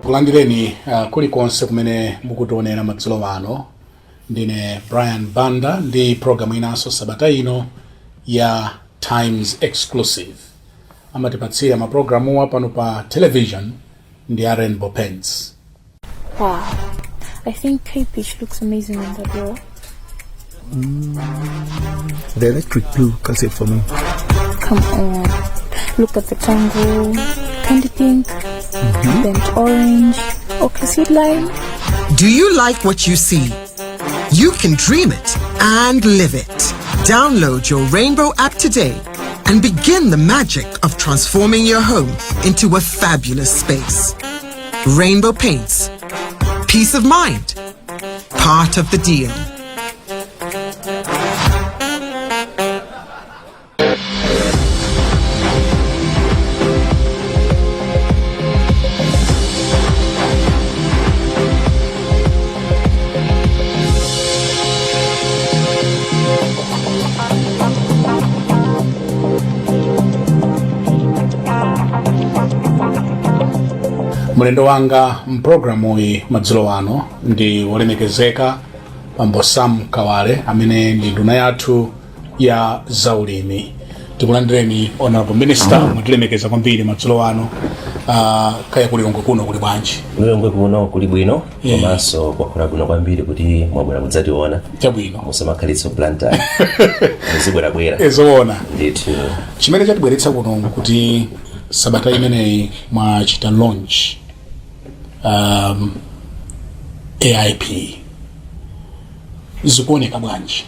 Kulandireni kulikonse kumene mukutionera madzulo wano. Ndine Brian Banda ndi programu inaso sabata ino ya Times Exclusive. Amatipatsira maprogramu wapano pa television ndi Rainbow Pens. Wow, I think K-Peach looks amazing on that wall. The electric blue calls it for me. Come on, look at the tango, candy pink, burnt orange, ochre seed lime. Do you like what you see? You can dream it and live it. Download your Rainbow app today and begin the magic of transforming your home into a fabulous space. Rainbow Paints. Peace of mind. Part of the deal. Mulendo wanga mprogramu hii madzulo wano ndi wolemekezeka Pambo Sam Kawale amene ndi nduna yathu ya zaulimi. Tikulandireni Honorable Minister, mutilemekeza kwambiri madzulo wano. Kaya kulilongwe kuno kuli bwanji? Kulilongwe kuno kuli bwino, komanso kwakhala bwino kwambiri kuti mwabwera mudzationa. Chabwino. Musamakhalitso planter. Muzibwera. Ezoona. Ndithu. Chimene chatibweretsa kuno kuti sabata imeneyi mwachita launch AIP. Zikuoneka bwanji?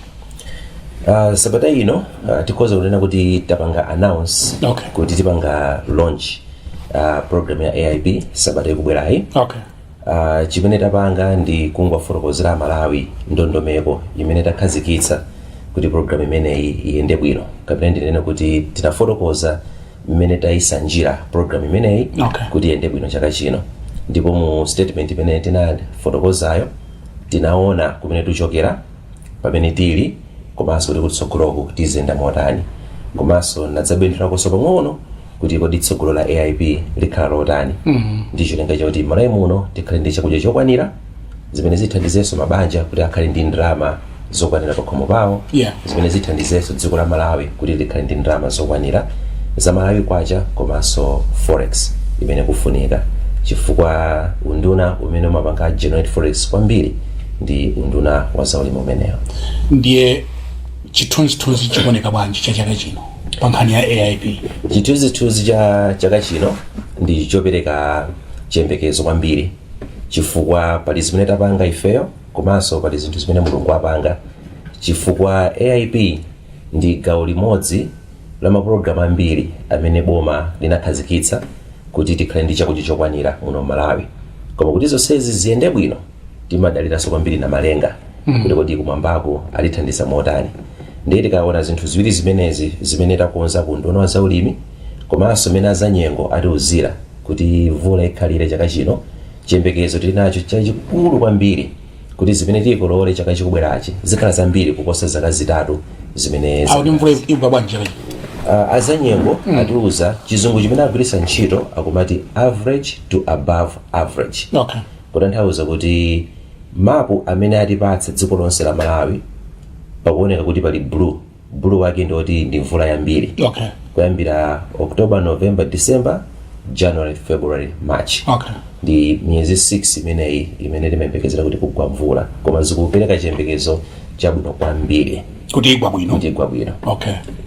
Sabata ino tikoza kunena kuti tapanga announce kuti tipanga launch program ya AIP sabata ikubwerayi. Chimene tapanga ndi kungofotokozera Malawi ndondomeko imene takhazikitsa kuti program imeneyi iyende bwino. Kapena ndinene kuti tinafotokoza imene tayisanjira program imeneyi kuti iyende bwino chaka chino. Ndipo mu statement imene tinafotokozayo tinaona kumene tuchokera pamene tili komanso kuti kutsogoloko tizenda motani. Komanso nadzabendera kosopa pang'ono kuti kodi tsogolo la AIP likhala lotani. Ndicho cholinga choti Malawi muno tikhale ndi chakudya chokwanira zimene zithandizenso mabanja kuti akhale ndi ndalama zokwanira pakhomo pawo. Zimene zithandizenso dziko la Malawi kuti likhale ndi ndalama zokwanira za Malawi kwacha komanso forex imene kufunika. Chifukwa unduna umene umapanga generate forex kwambiri ndi unduna wa zaulimi umeneyo. Ndiye chithunzithunzi chikuoneka bwanji cha chaka chino pa nkhani ya AIP? Chithunzithunzi cha chaka chino ndi chopereka chiyembekezo kwambiri, chifukwa pali zimene tapanga ifeyo komanso pali zinthu zimene Mulungu apanga. Chifukwa AIP ndi gawo limodzi la maprogramu ambiri amene boma linakhazikitsa kuti tikhale ndi chakudya chokwanira muno Malawi. Koma kuti zonsezi ziyende bwino timadaliranso kwambiri na malenga kuti kodi kumwambako alithandiza motani. Ndiye tikaona zinthu ziwiri zimenezi zimene takonza ku nduna wa zaulimi komanso mene azanyengo atiuzira kuti mvula ikhalire chaka chino, chiyembekezo tili nacho chachikulu kwambiri kuti zimene tikolole chaka chikubwerachi zikhala zambiri kuposa zaka zitatu zimene Audi mvula ikubwa bwanji chaka chino? Azanyengo atiuza chizungu chimene agwiritsa ntchito akumati average to above average. Kutanthauza kuti mapu amene atipatsa dziko lonse la Malawi pakuoneka kuti pali blue wake ndoti ndi mvula yambiri. Kuyambira October, November, December, January, February, March. Ndi miyezi 6 imeneyi imene timayembekezera kuti kugwa mvula, koma zikupereka chiyembekezo chabwino kwambiri kuti igwa bwino.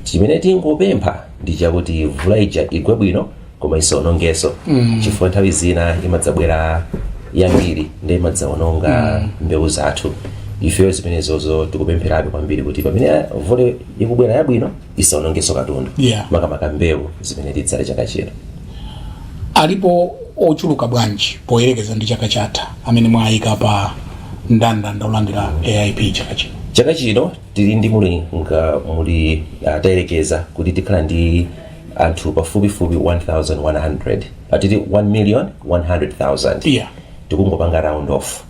Chimene tingopempha ndi chakuti mvula ija igwe bwino koma isawonongenso. Chifukwa nthawi zina imadzabwera yambiri ndi imadzawononga mbewu zathu. Ifeyo zimenezozo tikupempherabe kwambiri kuti pamene mvula ikubwera yabwino isawonongenso katundu. Makamaka mbewu zimene tidzale chaka chino. Alipo ochuluka bwanji poyerekeza ndi chaka chatha amene mwayika pa ndandanda olandira AIP chaka chino? Chaka chino tili ndi muli tayerekeza kuti tikhala ndi anthu pafupifupi 1,100. Atiti 1,100,000. Tikungopanga round off.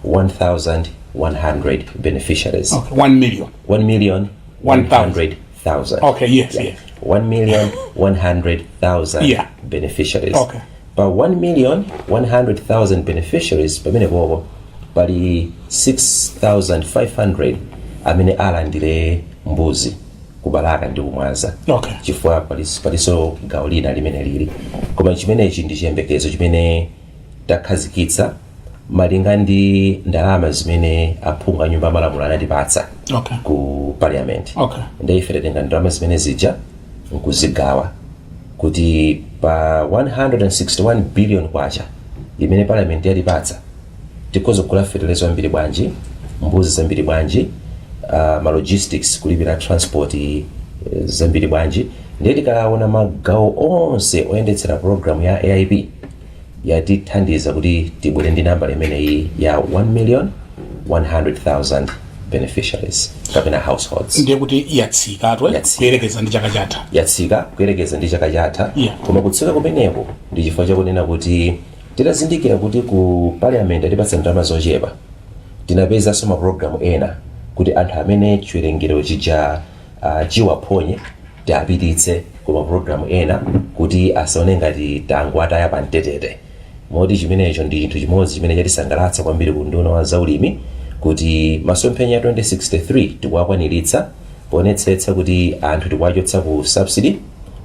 1,100 beneficiaries. 1,100,000. 1,100,000. 1,100,000 beneficiaries. pa 1,100,000 beneficiaries pamene popo pali 6,500 amene alandire mbuzi kubalaka ndi kumwaza. Chifukwa paliso gawo lina limene lili, koma chimenechi ndi chiyembekezo chimene takhazikitsa malinga ndi ndalama zimene aphungu a nyumba malamulo anatipatsa ku parliament. Ndi ife tatenga ndalama zimene zija nkuzigawa kuti pa 161 billion kwacha imene parliament yatipatsa tikhoza kugula fertilizer ambiri bwanji, mbuzi zambiri bwanji, ma logistics kulipira transport zambiri bwanji. Ndiye tikaona magawo onse oyendetsera program ya AIP yatithandiza kuti tibwere ndi namba imeneyi ya 1,100,000 beneficiaries kapena households. Ndiye kuti yatsika kuyerekeza ndi chaka chatha. Yatsika kuyerekeza ndi chaka chatha. Koma kutsika kumeneko ndi chifukwa chakunena kuti titazindikira kuti ku parliament atipatsa ndalama zochepa, tinapezanso ma program ena kuti anthu amene chiwerengero chija chiwaphonye tiapititse ku ma program ena kuti asaone ngati tangwataya pamtetete. Moti chimenecho ndi chinthu chimodzi chimene chatisangalatsa kwambiri ku nduna wa zaulimi kuti masomphenya 2063 tikuwakwaniritsa poonetsetsa kuti anthu tikuwachotsa ku subsidy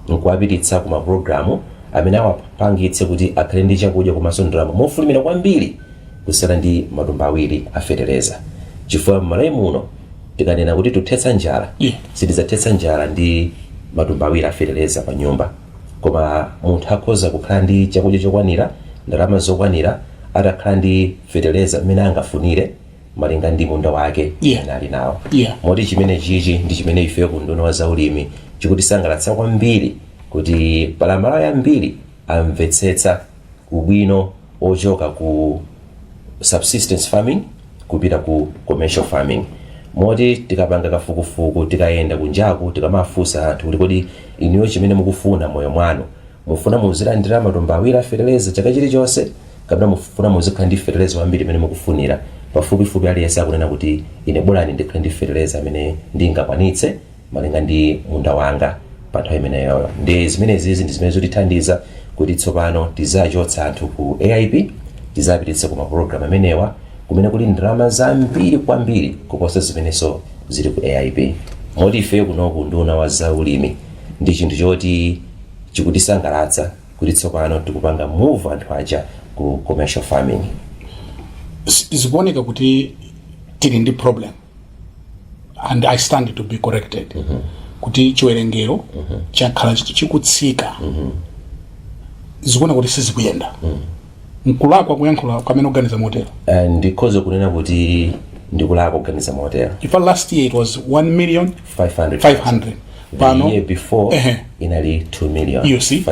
nkuwapititsa ku maprogramu amene awapangitse kuti akhale ndi chakudya komanso ndalama mofulumira kwambiri kusiyana ndi matumba awiri a fertilizer. Chifukwa m'malawi muno tikanena kuti tuthetsa njala, sitizathetsa njala ndi matumba awiri a fertilizer pa nyumba, koma munthu akhoza kukhala ndi chakudya chokwanira, ndalama zokwanira, atakhala ndi fertilizer imene angafunire malinga ndi munda wake ali nawo. Moti chimene chichi ndi chimene ife ku nduna wa zaulimi chikutisangalatsa kwambiri kuti pala Malawi ambiri amvetsetsa ubwino ochoka ku subsistence farming kupita ku commercial farming. Moti tikapanga kafukufuku tikayenda kunjaku tikamafunsa anthu kuti kodi inuyo chimene mukufuna moyo mwanu mufuna muzilandira matumba awiri a fertilizer chaka chilichonse kapena mufuna muzikhala ndi fertilizer ambiri imene mukufunira, pafupifupi aliyense akunena kuti ine bwerani ndikhale ndi fertilizer amene ndingakwanitse malinga ndi munda wanga pa nthawi imeneyo. Ndi zimenezi ndi zimene zotithandiza kuti tsopano tizachotsa anthu ku AIP tizapititse ku maprogram amenewa kumene kuli ndalama zambiri kwambiri kuposa zimenenso zili ku AIP. Moti ife kuno ku nduna wa zaulimi ndi chinthu choti chikutisangalatsa kuti tsopano tikupanga move anthu aja ku commercial farming. Zikuoneka kuti tili ndi problem and I stand to be corrected. Kuti chiwerengero chakhala chikutsika. Zikuona kuti sizikuyenda. Nkulakwa kuyankhula kamene organiza motero. Ndikhoza kunena kuti ndikulakwa kuganiza motero. If last year it was 1,500,000. The year before inali 2 million. You see?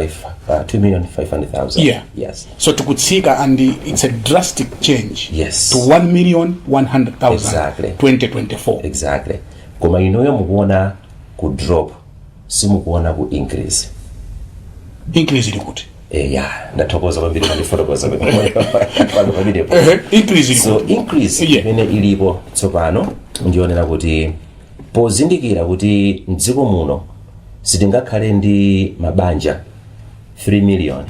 2,500,000. Yes. So tukutsika and it's a drastic change. Yes. To 1,100,000. Exactly. 2024. Exactly. Koma inoyo mukuona ku drop, simukuona ku increase. Increase ili kuti? Ndathokoza kwambiri ndifotokoza increase. So increase imene ilipo tsopano ndionera kuti pozindikira kuti mdziko muno sitingakhale ndi mabanja 3 million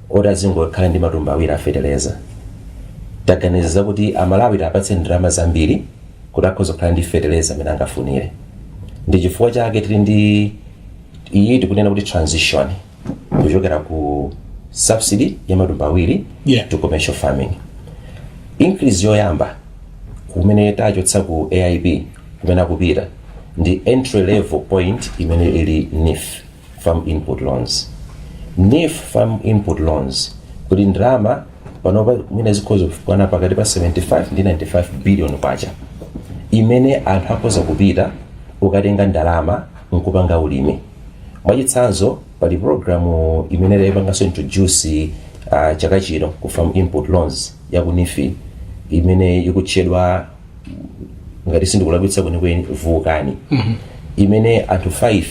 ozingokhala ndi matumba awiri a fertilizer. Taganiza kuti amalawi tapatse ndalama zambiri kuti akhoza kukhala ndi fertilizer amene angafunire. Ndi chifukwa chake tili ndi iyi tikunena kuti transition kuchokera ku subsidy ya matumba awiri to commercial farming. Increase yoyamba kumene tachotsa ku AIP kumene akupita ndi entry level point imene ili NIF, farm input loans. NIF farm input loans kuti ndalama panopa mwina zikhoza kufikana pakati pa 75 ndi 95 billion kwacha imene anthu akhoza kupita ukatenga ndalama nkupanga ulimi. Mwachitsanzo pali programu imene yayipanganso introduce chaka chino ku farm input loans ya ku NIF imene ikutchedwa ngati sindikulakwitsa kwenikweni vukani. Imene anthu 5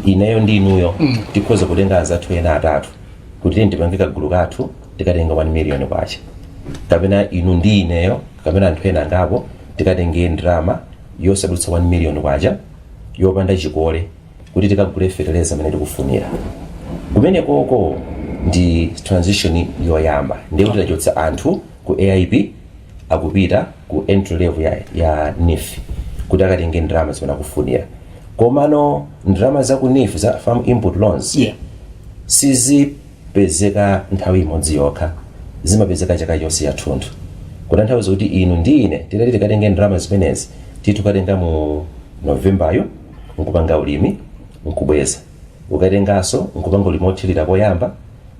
ineyo ndi inuyo tikhoza kutenga azathu ena atatu kuti tipange kagulu kathu tikatenga 1 million kwacha, kapena inu ndi ineyo kapena anthu ena angapo tikatenge ndalama yosadutsa 1 million kwacha yopanda chikole kuti tikagule fertilizer amene tikufunira. Kumene koko ndi transition yoyamba ndiye kuti tachotsa anthu ku AIB akupita ku entry level ya NIF kuti akatenge ndalama zimene akufunira. Komano ndalama za ku NIF za farm input loans sizipezeka nthawi imodzi yokha, zimapezeka chaka chonse chathunthu. Kutanthauza kuti inu ndi ine tidati tikatenge ndalama zimenezi titukatenga mu Novembayo nkupanga ulimi nkubweza, ukatengaso nkupanga ulimi wothirira koyamba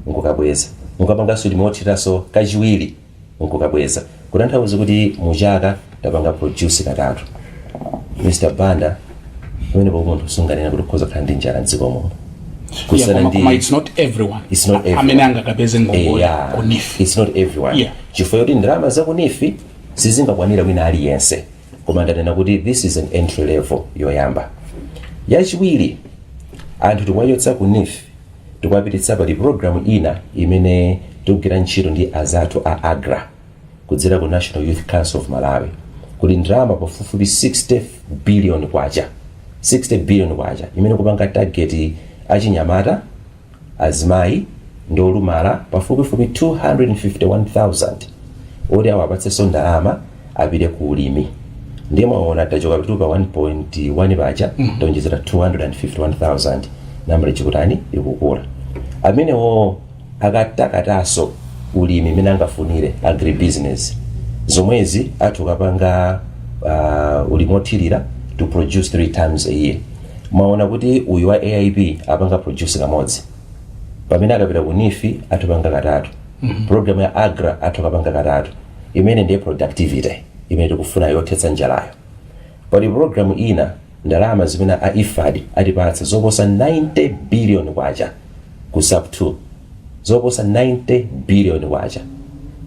nkukabweza, nkukapangaso ulimi wothiriraso kachiwiri nkukabweza. Kutanthauza kuti muchaka tapanga produce katatu. Mr. Banda pamene munthu sunganena kuti ukhoza kukhala ndi njala mdziko muno. It's not everyone. It's not everyone. Amene angakapeze ngongole ku NIF. It's not everyone. Chifukwa kuti ndalama za ku NIF sizingakwanira wina aliyense. Koma ndanena kuti this is an entry level yoyamba. Yachiwiri anthu tikwachotsa ku NIF tikwapititsa pali program ina imene tikugwira ntchito ndi azathu a AGRA kudzera ku National Youth Council of Malawi. Kuli ndalama pafupifupi 60 billion kwacha. 60 billion kwacha imene kupanga target achinyamata, azimayi ndi olumala pafupifupi 251,000 oti awapatsenso ndalama apite ku ulimi. Ndiye mwaona tachoka pitupa 1.1 pacha tonjezera 251,000 nambala chikutani ikukula. Amenewo akatakataso ulimi imene angafunire agribusiness zomwezi atukapanga ulimi wothirira to produce 3 times a year. Mwaona kuti uyu wa AIB apanga produce kamodzi, pamene akapita ku NIF atupanga katatu. Program ya AGRA atukapanga katatu, imene ndiye productivity imene tikufuna yothetsa njalayo. Pali program ina ndalama zimene a IFAD atipatsa zoposa 90 billion kwacha ku sub 2, zoposa 90 billion kwacha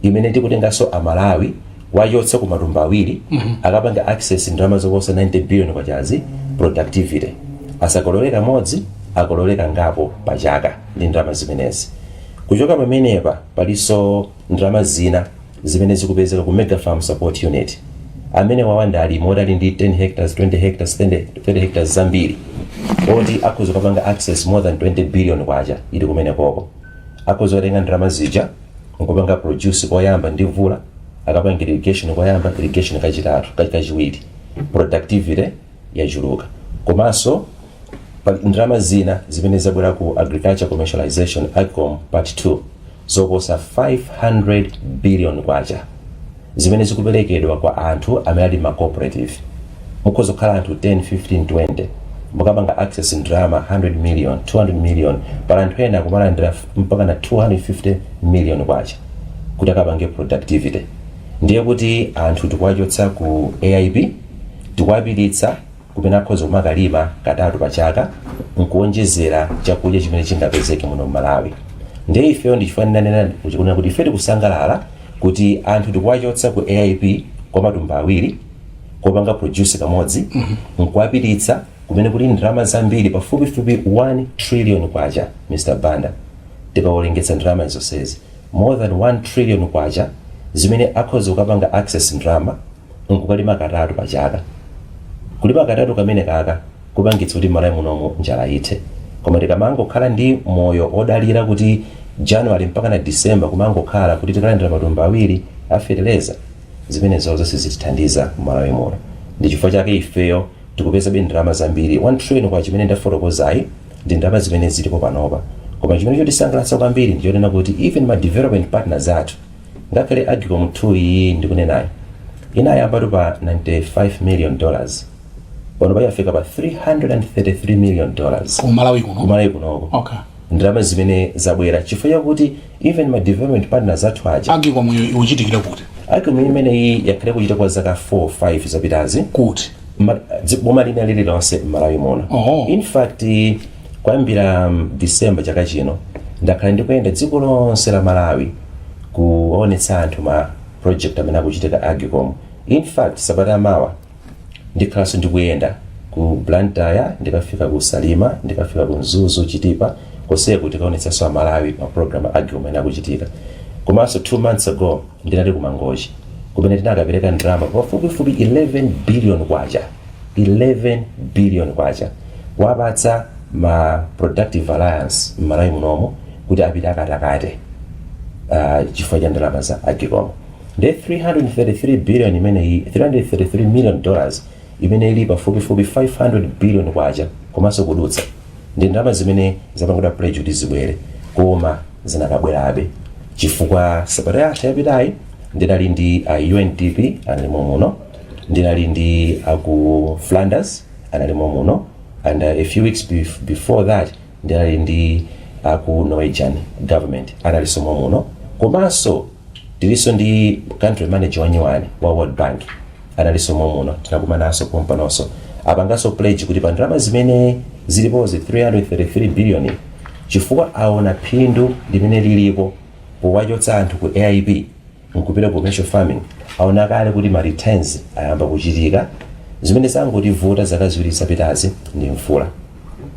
imene tikutengaso amalawi wachotsa ku matumba awiri akapanga access ndalama zoposa 90 billion kwachazi productivity. Asakololeka modzi akololeka ngapo pachaka ndi ndalama zimenezi. Kuchoka pamenepa paliso ndalama zina zimene zikupezeka ku mega farm support unit amene wawanda ali modali ndi 10 hectares 20 hectares 30 hectares zambiri oti akhoza kupanga access more than 20 billion kwacha ili kumene koko. Akhoza kutenga ndalama zija nkupanga produce koyamba ndi mvula, akapanga irrigation koyamba, irrigation kachitatu kachiwiri, productivity yachuluka. Komanso ndalama zina zimene zabwera ku agriculture commercialization AGCOM part 2 zoposa 500 billion kwacha zimene zikuperekedwa kwa anthu amene ali ma cooperative. Mukhoza kukhala anthu 10 15 20 mukapanga access ndalama 100 million 200 million para anthu ena kumalandira mpaka na 250 million kwacha kuti akapange productivity. Ndiye kuti anthu tikwachotsa ku AIB tikwapititsa kumene akhoza kumakalima katatu pachaka nkuonjezera chakudya chimene chingapezeke muno Malawi. Ndiye ifeyo ndichifanira kuchikuna kuti ife tikusangalala kuti anthu tikwachotsa ku AIB kwa matumba awiri kopanga produce kamodzi nkuapititsa kumene kuli ndalama zambiri pafupifupi 1 trillion kwacha. Mr. Banda tikaolengetsa ndalama izonsezi more than 1 trillion kwacha zimene akhoza kukapanga access ndalama nkukalima katatu pachaka. Kulima katatu kamene kaka kupangitsa kuti Malawi munomu njala ithe. Koma tikamangokhala ndi moyo odalira kuti January mpaka na December kumangokhala kuti tikalandira matumba awiri afereleza, zimene zonse sizitithandiza Malawi muno. Ndi chifukwa chake ifeyo tikupeza ndalama zambiri 1 trillion kwa chimene ndafotokozayi ndi ndalama zimene zilipo panopa. Koma chimene chotisangalatsa kwambiri ndichonena kuti even ma development partners athu ngakhale AGCOM 2 iyi ndikunenayo inayamba pa $95 million pano payafika pa $333 million Malawi kunoko. Okay. Ndalama zimene zabwera chifukwa chakuti even ma development partners athu aja AGCOM uchitikira kuti AGCOM imene iyi yakhale kuchita kwa zaka 4-5 zapitazi kuti boma lina lililonse Malawi muno. In fact kwambira December chaka chino ndakhala ndikuyenda dziko lonse la Malawi kuonetsa anthu ma project amene akuchitika AGCOM. In fact sabata mawa ndikhalanso ndikuyenda ku Blantyre, ndikafika ku Salima, ndikafika ku Mzuzu Chitipa koseko tikaonetsanso a Malawi ma program AGCOM amene akuchitika. Komanso 2 months ago ndinali ku Mangochi kumene tinakapereka ndalama pafupifupi 11 billion kwacha. 11 billion kwacha wapatsa ma productive alliance Malawi munomo kuti apite akatakate chifukwa cha ndalama za agricola. Ndi 333 billion imeneyi, $333 million imene ili pafupifupi 500 billion kwacha komanso kudutsa ndi ndalama zimene zapangidwa pledge kuti zibwere koma zinakabwerabe chifukwa sabata yatha yapitayi ndinali ndi UNDP analimo muno, ndinali ndi aku Flanders analimo muno, and a few weeks before that ndinali ndi aku Norwegian government analisomo muno, komanso tiliso ndi country manager wanyuwani wa World Bank analisomo muno, tinakumanaso pompanonso apangaso pledge kuti pa ndalama zimene zilipozi 333 billion chifukwa aona phindu limene lilipo powachotsa anthu ku AIB nkupita commercial farming, aona kale kuti ma returns ayamba kuchitika zimene zangoti zaka ziwiri zapitazi ndi mvula.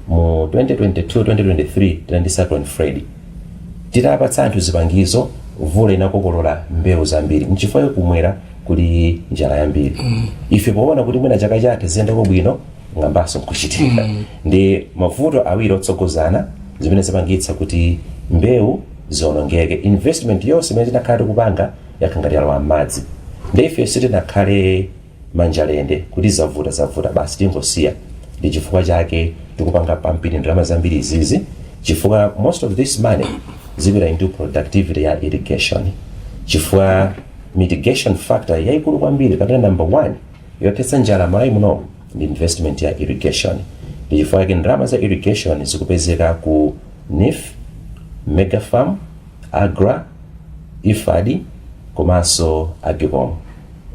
Mu 2022-2023 tinandi cyclone Freddy titapatsa anthu zipangizo, mvula inakokolola mbewu zambiri nchifukwa kumwera kuli njala yambiri. Ife poona kuti mwina chaka chatha ziyendako bwino ngambaso nkuchitika ndi mavuto awiri otsogozana zimene zapangitsa kuti mbewu zonongeke. Investment yonse imene tinakhala kupanga yakhangati yalowa m'madzi, ndi ife sitinakhale manjalende kuti zavuta basi tingosiya. Ndi chifukwa chake tikupanga pampini ndalama zambiri izizi chifukwa most of this money zipita into productivity ya irrigation, chifukwa mitigation factor yaikulu kwambiri kapena number 1 yothetsa njala malawi muno ndi investment ya irrigation. Ndi chifukwa chake ndalama za irrigation zikupezeka ku NIF, Mega Farm, Agra, IFAD komanso Agricom.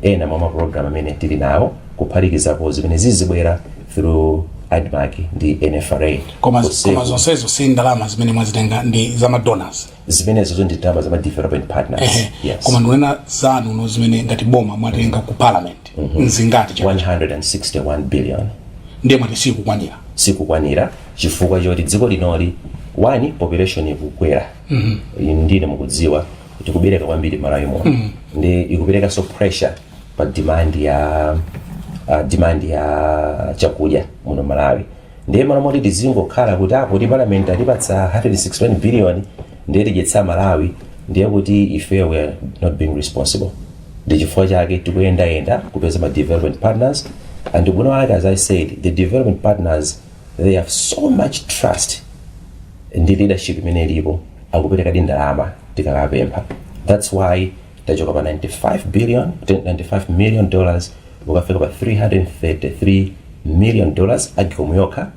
Ena mwa program amene tili nawo kuphatikizapo zimene zizibwera through ADMAC ndi NFRA. Koma zonsezo si ndalama zimene mwazitenga ndi za donors. Zimenezo ndi ndalama za development partners. Yes. Koma ndunena zanu no zimene ngati boma mwatenga ku parliament nzingati cha 161 billion. Ndiye mwati sikukwanira chifukwa choti dziko linoli wani population ikukwera. Ndine mukudziwa kuti kubereka kwambiri malawi muno ndi ikubereka so pressure pa demand ya chakudya muno Malawi. Ndiye moti tizingokhala kuti apo ti parliament atipatsa 161 billion ndiye tidyetsa Malawi, ndiye kuti ife we are not being responsible. Ndi chifukwa chake tikuyendayenda kupeza ma development partners, and as I said, the development partners, they have so much trust in the leadership imene ilipo akupereka ndalama tikakapempha. That's why tachoka pa $95 million ukafika pa $333 million agikomuyoka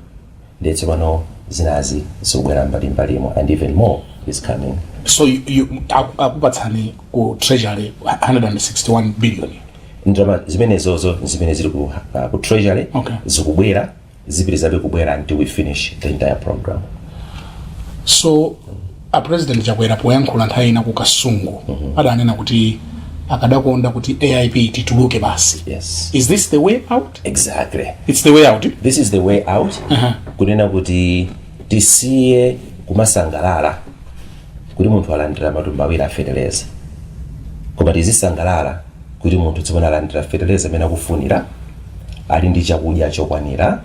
ndetse pano zinazi zikubwera mbalimbalimo, and even more is coming. So you akupatsani ku treasury 161 billion. Ndalama zimenezozo zimene zili ku treasury zikubwera zipitirizabe kubwera until we finish the entire program. So a president chakwera poyankhula nthawi ina ku Kasungu adanena kuti akadakonda kuti AIP tituluke basi. Yes. Is this the way out? Exactly. It's the way out. This is the way out. Kunena kuti tisiye kumasangalala kuti munthu alandira matumba awiri a fertilizer, koma tizisangalala kuti munthu tsopano alandira fertilizer amene akufunira, ali ndi chakudya chokwanira,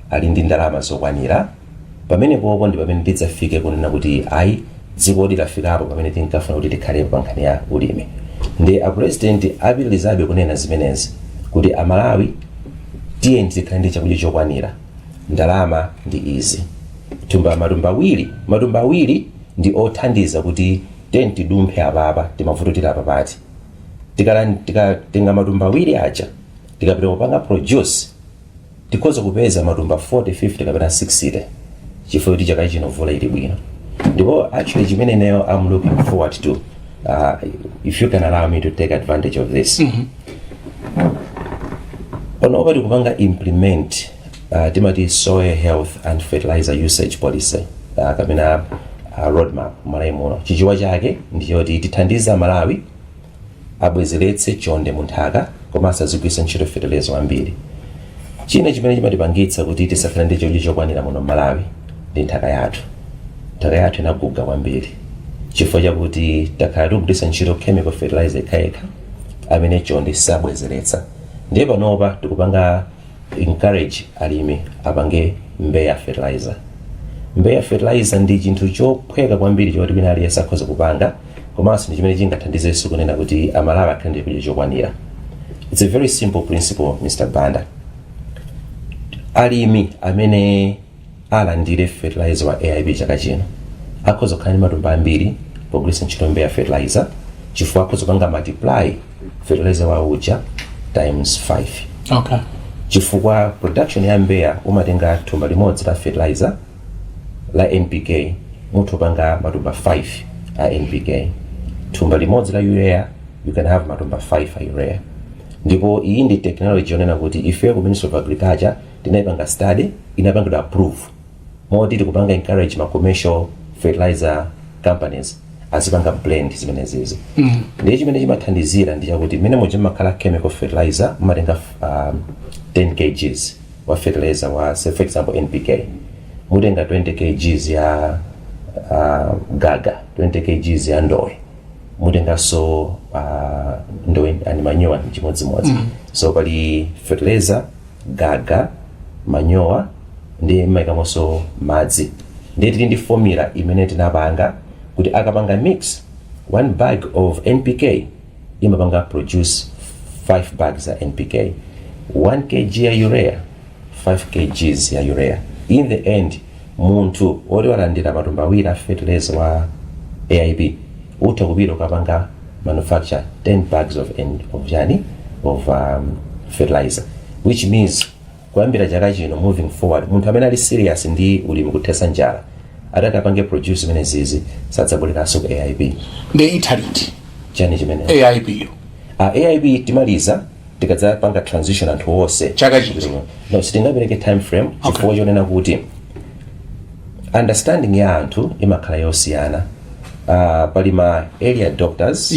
ali ndi ndalama zokwanira. Pamene popo ndi pamene tidzafike kunena kuti ayi dziko lafikapo pamene tinkafuna kuti tikhalepo pa nkhani ya ulimi. Ndi a president apitirizabe kunena zimenezi kuti amalawi tiye tikhale ndi chakudya chokwanira, ndalama ndi izi. Matumba awiri ndi othandiza kuti tidumphe apapa timavuto tili apapati. Tikatenga matumba awiri aja tikapita kupanga produce tikhoza kupeza matumba 40, 50 kapena 60 chifukwa kuti chaka chino mvula ili bwino. Ndipo actually chimene nayo I'm looking forward to, if you can allow me to take advantage of this. Panopa tikupanga implement timati soil health and fertilizer usage policy kapena roadmap malawi muno. Chichiwa chake ndiyoti tithandiza Malawi abwezeretse chonde munthaka komanso azigwiritsa ntchito fertilizer ambiri. China chimene chimatipangitsa kuti tisafuna ndi chakudya chokwanira muno Malawi ndi nthaka yathu. Nthaka yathu inaguga kwambiri chifukwa chakuti takhala tikugwiritsa ntchito chemical fertilizer yekha amene chonde sabwezeretsa. Ndiye panopa tikupanga encourage alimi apange mbeya fertilizer. mbeya fertilizer ndi chinthu chophweka kwambiri choti wina aliyense akhoza kupanga komanso ndi chimene chingathandizenso kunena kuti amalawi akhale ndi chakudya chokwanira. It's a very simple principle, Mr. Banda. Alimi amene alandire fertilizer wa AIB chaka chino akhoza kukhala ndi matumba ambiri pogwiritsa ntchito mbeya fertilizer chifukwa akhoza kupanga multiply fertilizer wa uja times 5. Okay. Chifukwa production ya mbeya umatenga thumba limodzi la fertilizer la NPK muthu upanga matumba 5 a NPK. Thumba limodzi la urea you can have matumba 5 a urea. Ndipo iyi ndi technology yonena kuti ife ku Ministry of Agriculture tinayipanga study inapangidwa approve moti tikupanga encourage ma commercial fertilizer companies azipanga blend zimenezizi. Ndiye chimene chimathandizira ndi chakuti mmene moja makhala chemical fertilizer mumatenga 10 kgs wa fertilizer wa say for example NPK mutenga 20 kgs ya gaga, 20 kgs ya ndowe mutenga so ndowe ani manyowa chimodzimodzi. So pali fertilizer gaga manyowa ndi maikamonso madzi ndiye tili ndi formula imene tinapanga kuti akapanga mix 1 bag of NPK imapanga produce 5 bags ya NPK, 1 kg ya urea 5 kgs ya urea. In the end munthu oti walandira matumba awiri a fertilizer wa AIB utha kupita ukapanga manufacture 10 bags of fertilizer, which means kuyambira chaka chino moving forward munthu amene ali serious ndi ulimi kuthesa njala atakapange produce zimenezizi sadzabwereranso ku AIB. Ndi internet chani chimene AIB AIB timaliza tikadzapanga transition anthu onse chaka chino. No, sitingapereke time frame chifukwa chonena kuti understanding ya anthu imakhala yosiyana. Pali ma area doctors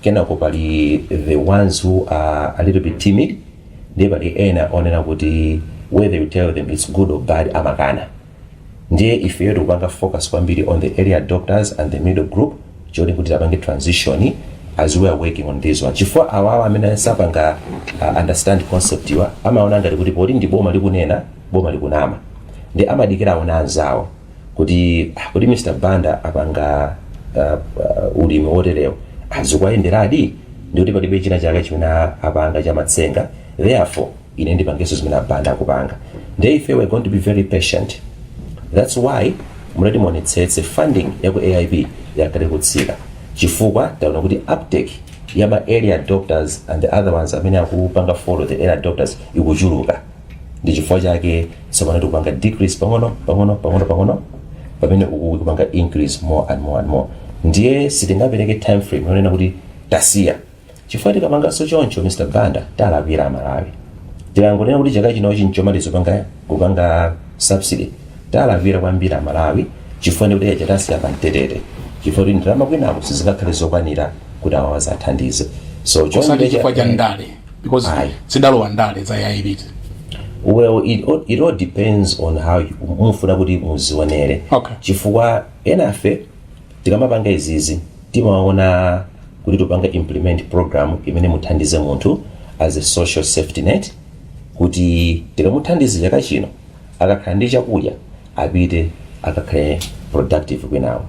kenako pali the ones who are a little bit timid ndiye pali ena onena kuti whether you tell them it's good or bad amakana. Ndiye if you kupanga focus kwambiri on the area doctors and the middle group choti kuti tapange transition as we are working on this one. Chifukwa awawa amene sapanga understand concept iwa amaona ngati kuti poti ndi boma likunena boma likunama ndi amadikira aona anzawo kuti Mr. Banda apanga ulimi woterewo azikwayenderadi ndikuti palibe china chake chimene apanga chamatsenga, therefore ine ndipangeso zimene Banda akupanga. Ndiye ife we're going to be very patient. That's why mulati monetsetse funding ya ku AIB yakale kutsika chifukwa taona kuti uptake ya ma area doctors and the other ones amene akupanga follow the area doctors ikuchuluka. Ndi chifukwa chake tsopano tikupanga decrease pang'ono pamene ukupanga increase more and more. Ndiye sitingapereke time frame yonena kuti tasiya chifukwa tikapanganso choncho Mr. Banda talapira amalawi. Tikangonena kuti chaka chino chinchomalizo kupanga subsidy talapira kwambiri amalawi chifukwa kuti yachatasiya pamtetete chifukwa kuti ndalama kwinapo sizingakhale zokwanira kuti awaza athandize. So chifukwa cha ndale because zidalowa ndale za AIB. Well, it all depends on how mufuna kuti muzionere. Chifukwa enafe tikamapanga izizi timaona kuti tupanga implement program imene muthandize munthu as a social safety net kuti tikamuthandize chaka chino akakhala ndi chakudya apite akakhale productive kwinawo.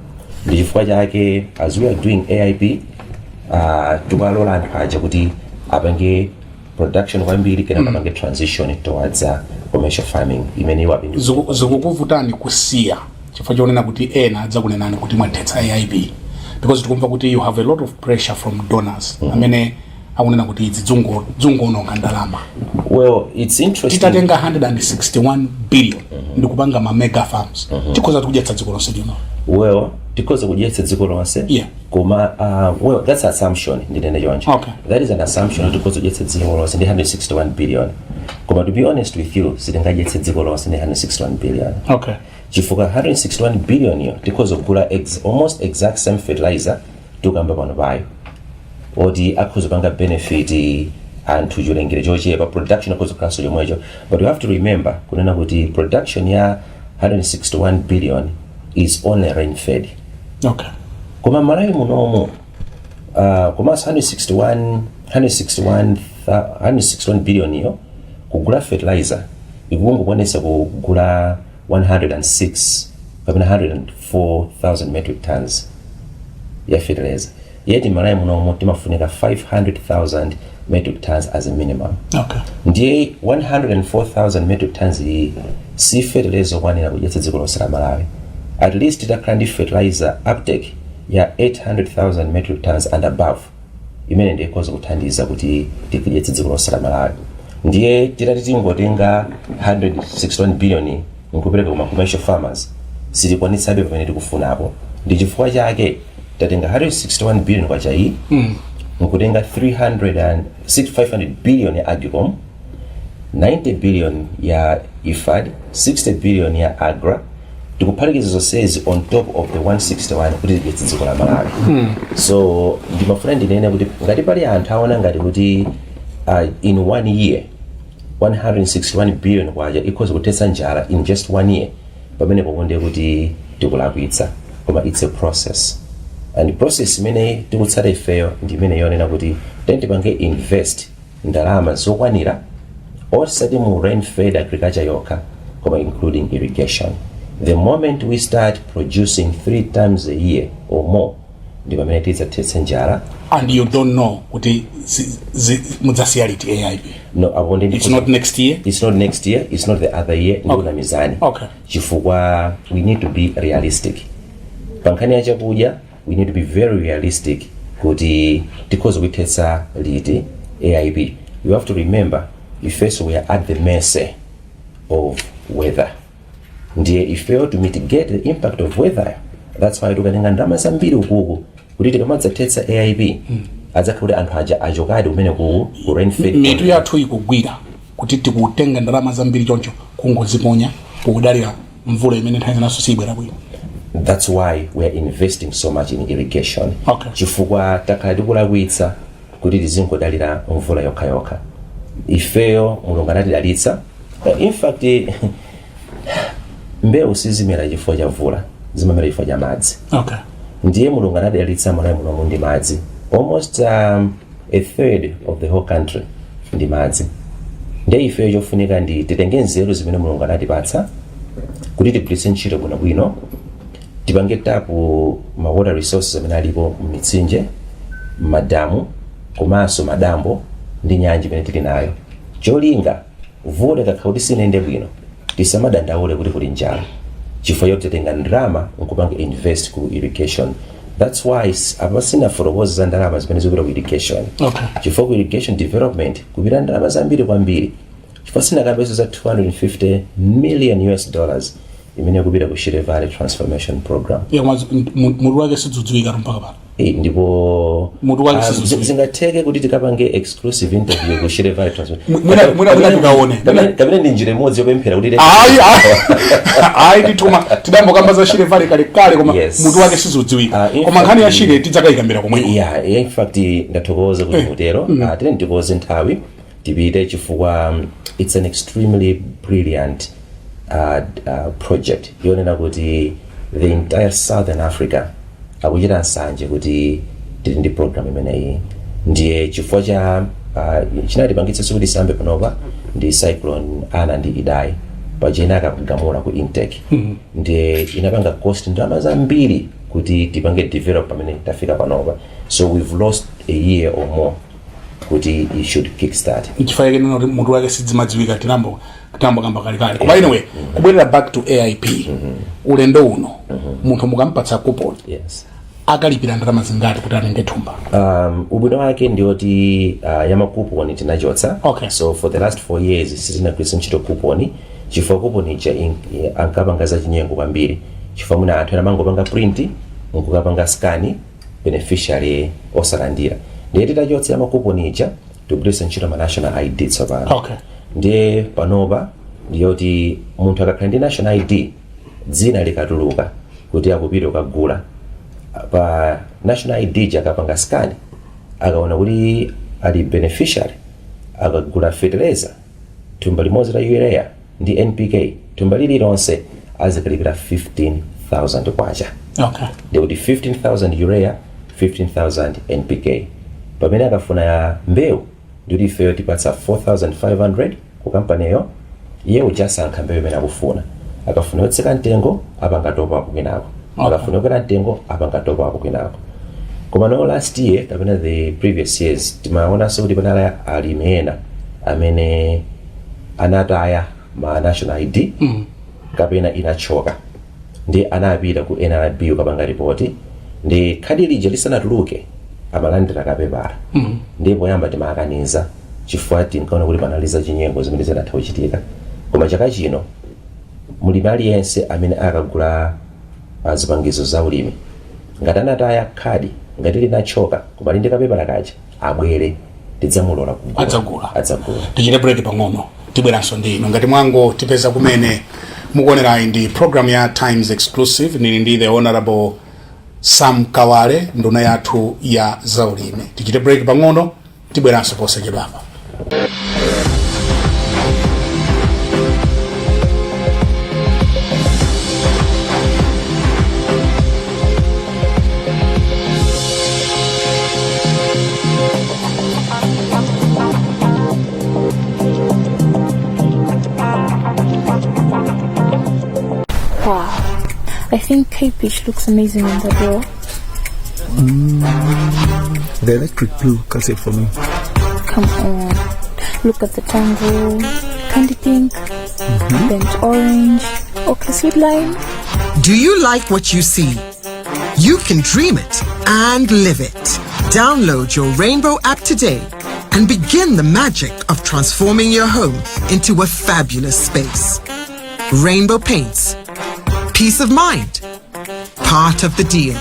Ndi chifukwa chake as we are doing AIB tukalola anthu aja kuti apange production kwambiri kena kapange transition towards commercial farming imene iwapindu zikukuvutani kusiya chifukwa chonena kuti ena adza kunenani kuti mwathetsa AIB because tikumva kuti you have a lot of pressure from donors amene akunena kuti idzi dzungononga ndalama. Well, it's interesting. Titatenga 161 billion ndikupanga ma mega farms tikhoza kudyetsa dziko lonse lino. Well, tikhoza kudyetsa dziko lonse koma well that's an assumption ndinene choncho. That is an assumption tikhoza kudyetsa dziko lonse ndi 161 billion koma to be honest with you sitingadyetse dziko lonse ndi 161 billion. Chifukwa 161 billion yo tikhoza kugula almost exact same fertilizer tukamba pano payo oti akhoza panga benefit anthu chilengere chochepa production akhoza kukhalanso chomwecho. But you have to remember kunena kuti production ya 161 billion is only rain fed. Koma malawi munomu komanso 161 billion yo kugula fertilizer ikungokwanisa kugula 106 kapena 104,000 metric tons ya fertilizer. Yeti malawi muno timafunika 500,000 metric tons as a minimum. Okay. Ndiye 104,000 metric tons si fertilizer okwanira kudyetsa dziko lonse la Malawi. At least itakhala ndi fertilizer uptake ya 800,000 metric tons and above imene ndiye ikhoza kuthandiza kuti tidyetse dziko lonse la Malawi. Ndiye titati tingotenga 161 billion nkupereka kuma commercial farmers sitikwanitsabe pamene tikufunapo. Ndi chifukwa chake tatenga 161 billion kwa chai nkutenga 500 billion ya Agricom, 90 billion ya IFAD, 60 billion ya Agra, tikuphatikiza zonsezi on top of the 161 kuti tidyetse dziko la Malawi. So ndimafuna ndinene kuti ngati pali anthu aona ngati kuti in 1 year 161 billion kwaja ikhoza kuthetsa njala in just 1 year, pamene pokonde kuti tikulakwitsa, koma it's a process. And process imene tikutsata ifeyo ndi imene yonena kuti tipange invest ndalama zokwanira osati mu rain fed agriculture yokha, koma including irrigation. The moment we start producing 3 times a year or more, ndi pamene tidzathetsa njala. And you don't know kuti mudzasiyaliti AIB? No, it's not next year? It's not next year, it's not the other year. Okay. Mizani. Okay. Chifukwa we need to be realistic. Pankhani ya chakudya, we need to be very realistic kuti because we thetsa liti AIB. You have to remember, first we are at the mercy of weather. Ndiye if fail to mitigate the impact of weather, that's why tukatenga ndalama zambiri ukuku kuti tikamadzetsa AIB adzakhala anthu aja ajokadi umene ku rain fed mitu yathu ikugwira kuti tikutenga ndalama zambiri choncho kungoziponya kukudalira mvula imene nthawi naso sibwera bwino. That's why we are investing so much in irrigation. Okay. Chifukwa takhala tikulakwitsa kuti tizingodalira mvula yokha. Ifeyo mulungu anatidalitsa. In fact mbewu sizimera chifukwa cha mvula, zimamera chifukwa cha madzi. Okay. Ndiye mulungu anatidalitsa Malawi muno ndi madzi. Almost a third of the whole country ndi madzi. Ndiye ifeyo chofunika ndi titenge nzeru zimene mulungu anatipatsa kuti tigwiritse ntchito bwinobwino, tipange tapu ma water resources amene alipo m'mitsinje, madamu, komanso madambo ndi nyanja imene tili nayo. Cholinga mvula ikakhala kuti sinayende bwino tisamadandaule kuti kuli njala, chifukwa choti titenga ndalama nkupanga invest ku irrigation. That's why apasina fotokoza za ndalama zimene zikupita ku irrigation. Okay. Chifukwa ku irrigation development kupita ndalama zambiri kwambiri, chifukwa sinakambeso za $250 million imene kupita ku Shire Valley Transformation Program. Mutu wake sidzudzulika mpaka pano. Ndipo zingatheke kuti tikapange exclusive interview ku Shire Valley Transformation. Mwina tukaone. Kapena ndi njira imodzi yopemphera kuti ayi tituma tidambo kamba za Shire Valley kale koma mutu wake sidzudzulika. Koma nkhani ya Shire tidzakayikambira komwe. Yeah, in fact ndathokoza kuti mutero. Tene ndikoze nthawi tipite chifukwa it's an extremely brilliant project yonena kuti the entire Southern Africa akuchita nsanje kuti tili ndi program imeneyi. Ndiye chifukwa cha chinatipangitsa kuti sambe panopa ndi cyclone Ana ndi Idai pajena akagamula ku intake. Ndiye inapanga cost ndalama zambiri kuti tipange develop pamene tafika panopa, so we've lost a year or more kuti it should kickstart. Chifukwa chake nino mutu wake sidzimadziwika tinambo kamba kale. Koma anyway, kubwerera back to AIP, ulendo uno munthu mukampatsa coupon. Yes. Akalipira ndalama zingati kuti atenge thumba? Ubwino wake ndioti yama coupon tinachotsa. Okay. So for the last 4 years sitinagwiritsa ntchito coupon, chifukwa coupon ija ankapanga za chinyengo kwambiri. Chifukwa muna anthu amangopanga print nkukapanga scan beneficiary osalandira. Ndiye titachotsa yama coupon ija tigwiritsa ntchito ma national ID tsopano. Okay. Ndiye panopa ndiyoti munthu akakhala ndi national ID dzina likatuluka kuti akupita kugula pa national ID akapanga scan akaona kuti ali beneficiary akagula fertilizer thumba limodzi la urea ndi NPK thumba lililonse azikalipira 15,000 kwacha. Okay. Ndikuti 15,000 urea, 15,000 NPK. Pamene akafuna ya mbewu ndikuti ifeyo tipatsa 4,500 ku kampaniyo, iye ujasankha mbewu imene akufuna. akafuna kutsika mtengo apanga top up kwinako akafuna kukwera mtengo apanga top up kwinako. Koma no last year kapena the previous years timaona so kuti panali alimi ena amene anataya ma national ID kapena inachoka ndi anapita ku NRB ukapanga ripoti ndi khadi lija lisanatuluke amalandira kapepala ndipo yamba timakaniza chifukwa tinkaona kuti panaliza chinyengo zimene zinatha kuchitika. Koma chaka chino mulimi aliyense amene akagula zipangizo za ulimi ngati anataya khadi ngati linachoka koma lindi kapepala kaja abwere tidzamulola adzagula. Tichite break pang'ono tibweranso ndino ngati mwango tipeza kumene mukuonera ndi program ya Times Exclusive. Nili ndi the honorable Sam Kawale nduna yathu ya zaulimi. Tichite break pang'ono tibweranso posachedwapa. Wow, I think cabbage looks amazing on the door. The electric blue calls it for me. Come on, look at the tango, candy pink, burnt orange, okay, sweet lime. Do you like what you see? You can dream it and live it. Download your Rainbow app today and begin the magic of transforming your home into a fabulous space. Rainbow Paints. Peace of mind. Part of the deal.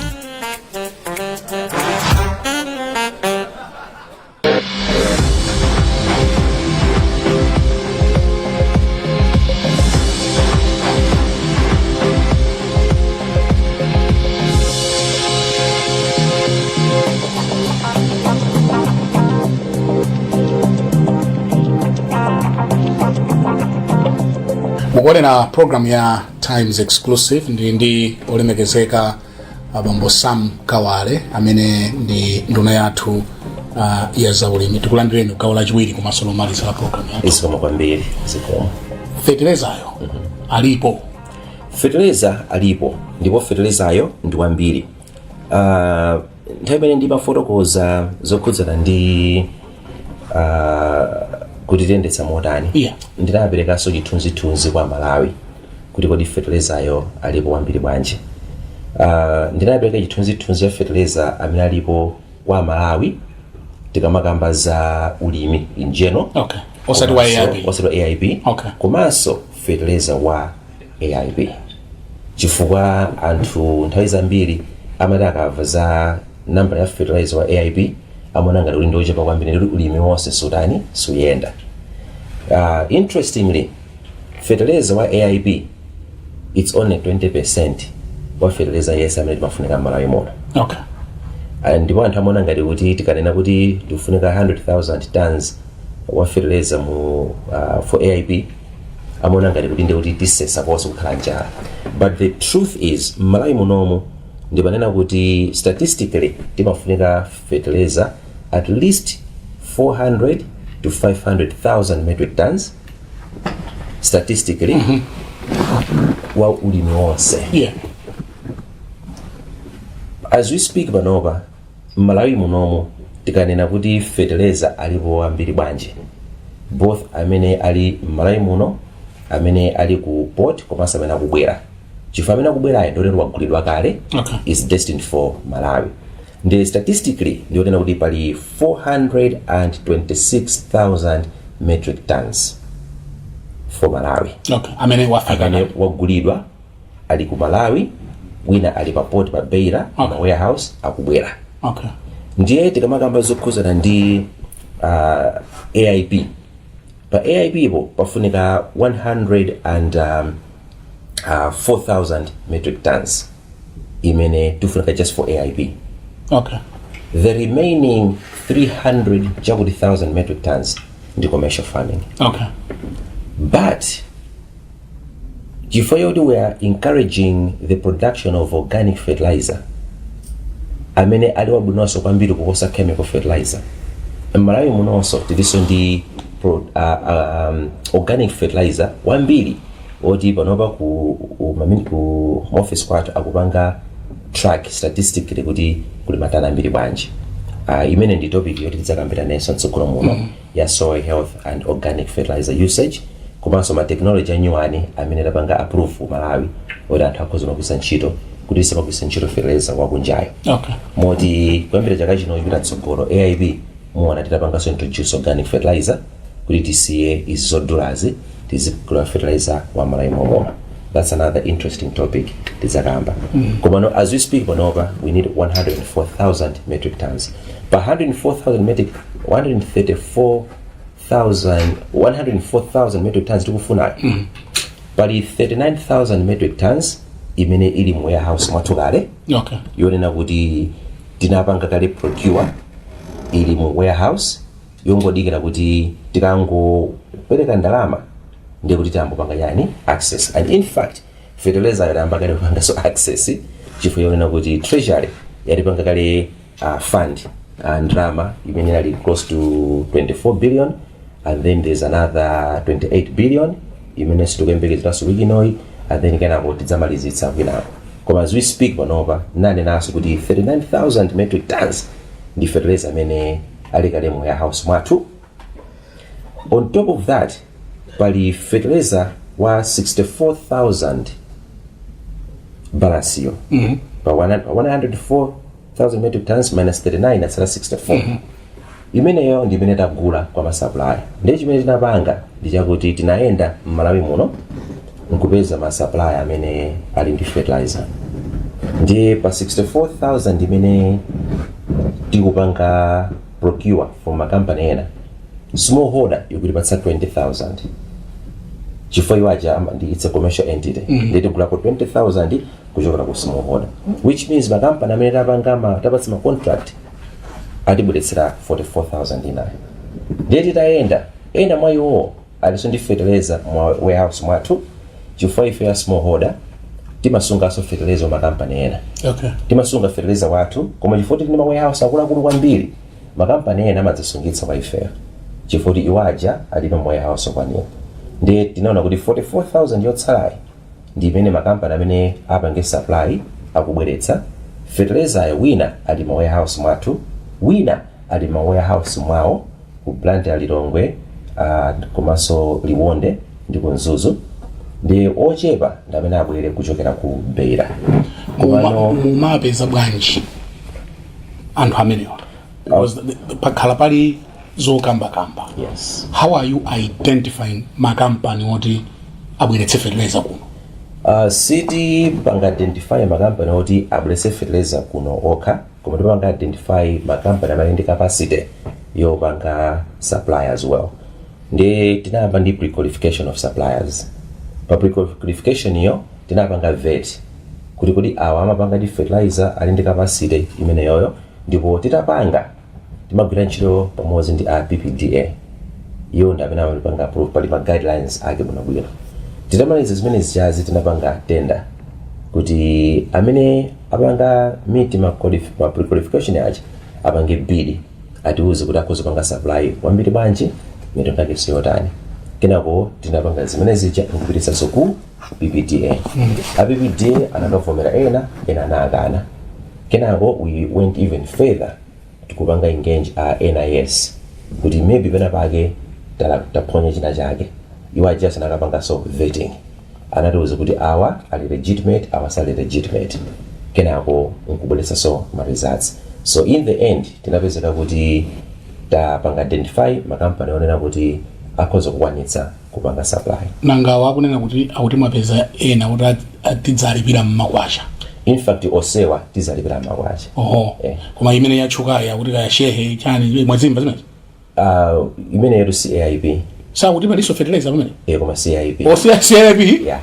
Mukuonera program ya Times Exclusive ndi olemekezeka abambo Sam Kawale amene ndi nduna yathu ya zaulimi. Tikulandireni gawo lachiwiri komanso lomaliza la program yathu. Isikoma kwambiri zikomo. Fertilizayo alipo. Fertilizer alipo ndipo fertilizayo ndi wambiri. Nthawi imene ndimafotokoza zokhudzana ndi kuti tiyendetsa motani ndinaperekanso chithunzithunzi kwa Malawi kuti kodi fertilizayo alipo wambiri bwanji. Ndinapereka chithunzithunzi ya fertilizer amene alipo kwa Malawi tikamakamba za ulimi in general. Okay. Osati wa AIB. Okay. Komanso fertilizer wa AIB. Chifukwa anthu nthawi zambiri amati akamva za namba ya fertilizer wa AIB amona ngati uli ndochepa kwambiri ndi ulimi wonse sudani suyenda. Interestingly, fertilizer wa AIB it's only 20% wa fertilizer yes amene timafunika Malawi muno. Okay. Ndipo anthu amona ngati kuti tikanena kuti tifunika 100,000 tons wa fertilizer for AIB amona ngati kuti ndi kuti tisesa koso kukhala njala. But the truth is Malawi munomu ndimanena kuti statistically timafunika fertilizer at least 400 to 500,000 metric tons statistically wa ulimi wonse. As we speak panopa Malawi munomu tikanena kuti fertilizer alipo wambiri bwanji, both amene ali Malawi muno amene ali ku port komanso amene akubwera. Chifukwa amene akubwerayo ndi olero wagulidwa kale is destined for Malawi. Ndi statistically ndiotena kuti pali 426,000 metric tons for Malawi. Okay. Amene wagulidwa ali ku Malawi, wina ali pa port pa Beira, na warehouse akubwera. Okay. Ndiye tikamakamba zokhuzana ndi AIB. Pa AIB po pafunika 104,000 metric tons imene tufunika just for AIB. Okay. The remaining 300,000 metric tons ndi commercial farming. Okay. But we are encouraging the production of organic fertilizer amene aliwa bunoso kwambiri kuposa chemical fertilizer. Malawi munonso tiliso ndi organic fertilizer wambiri oti panopa ku office kwathu akupanga track statistically kuti kuli matani ambiri bwanji. Imene ndi topic yoti tidzakambira nayo mtsogolo muno ya soil health and organic fertilizer usage komanso ma technology anyuwani amene tapanga approve Malawi oti anthu akhoza kugwiritsa ntchito kuti samagwiritsa ntchito fertilizer wakunjayo. Moti kuyambira chaka chino kupita tsogolo AIB muona titapanganso introduce organic fertilizer kuti tisiye izi zodulazi tizigula fertilizer wa Malawi momwe. That's another interesting topic tidzakamba. Komano as we speak panopa we need 134,000 metric tons. But 104,000 metric tons tikufuna. Pali 39,000 metric tons imene ili mu warehouse mwathu kale. Yonena kuti tinapanga kale procure ili mu warehouse yongodikira kuti tikangopereka ndalama ndiye kuti tiyambopanga yani access. And in fact fertilizer yayamba kale kupanga so access chifukwa yonena kuti treasury yatipanga kale fund ndalama imene ali close to 24 billion and then there's another 28 billion imene situkuyembekezeraso wikinoi and then kenako tidzamalizitsa kwinapo. Koma as we speak panopa nane naso kuti 39,000 metric tons ndi fertilizer amene ali kale mu warehouse mwathu. On top of that pali fertilizer wa 64,000 balansiyo pa 104,000 metric tons minus 39 atsala 64. Imeneyo ndi imene tagula kwa masupplier. Ndiye chimene tinapanga ndi chakuti tinaenda m'Malawi muno nkupeza masupplier amene ali ndi fertilizer. Ndiye pa 64,000 imene tikupanga procure from makampani ena smallholder yokutipatsa 20,000 chifukwa iwaja it's a commercial entity. Ndiye tigula kwa 20,000 kuchokera ku smallholder, which means makampani amene tapatsa ma contract atibweretsera 44,000 inayo. Ndiye titaenda ena mwa iwo aliso ndi fertilizer mwa warehouse mwathu chifukwa ife ya smallholder timasungaso fertilizer makampani ena. Timasunga fertilizer wathu koma chifukwa tili ndi ma warehouse akuluakulu kwambiri makampani ena amadzisungitsa kwa ife chifukwa iwaja ali pa warehouse kwaniyo. Ndiye tinaona kuti 44,000 yotsalayi ndi imene makampani amene apange supply akubweretsa fertilizer wina ali ma warehouse mwathu, wina ali ma warehouse mwawo ku Blantyre Lilongwe komanso Liwonde ndi ku Mzuzu. Ndi ochepa ndi amene abwere kuchokera ku Beira. Komano mumapeza bwanji anthu amenewa? Because pakhala pali zokamba. Yes. How are you identifying makampani oti abweretse fertilizer kuno? City panga identify makampani oti abweretse fertilizer kuno okha, koma tipanga identify makampani amene ndi capacity yopanga supply as well. Ndi tinayamba ndi pre-qualification of suppliers. Pa pre-qualification iyo tinapanga vet kuti awa amapanga ndi fertilizer ali ndi capacity imene yoyo, ndipo titapanga timagwira ntchito pamodzi ndi PPDA. Iyo ndi amene amapanga approve pali ma guidelines ake bwinobwino. Titamaliza zimene zijazi tinapanga tender kuti amene apanga meet ma pre-qualification aja apange bid atiuze kuti akhoza kupanga supply kwambiri bwanji mitundu yake siyotani. Kenako tinapanga zimene zija nkupititsa ku PPDA. PPDA anakavomera ena anakana. Kenako we went even further tikupanga engage NIS kuti maybe pena pake taponya china chake iwa just anakapanga so vetting anatiuza kuti awa ali legitimate awa sali legitimate. Kenako nkubweretsa so ma results. So in the end tinapezeka kuti tapanga identify makampani onena kuti akhoza kukwanitsa kupanga supply. Nangawa akunena kuti akuti mwapeza ena kuti atidzalipira mmakwasha. In fact osewa tizalipira mmakwasha. Koma imene yatchukayo akuti kaya shehe chani mwazimva zimene? Imene yetu CAIB. Sa kuti paliso fertilizer pamene? Koma CAIB. CAIB? Yeah.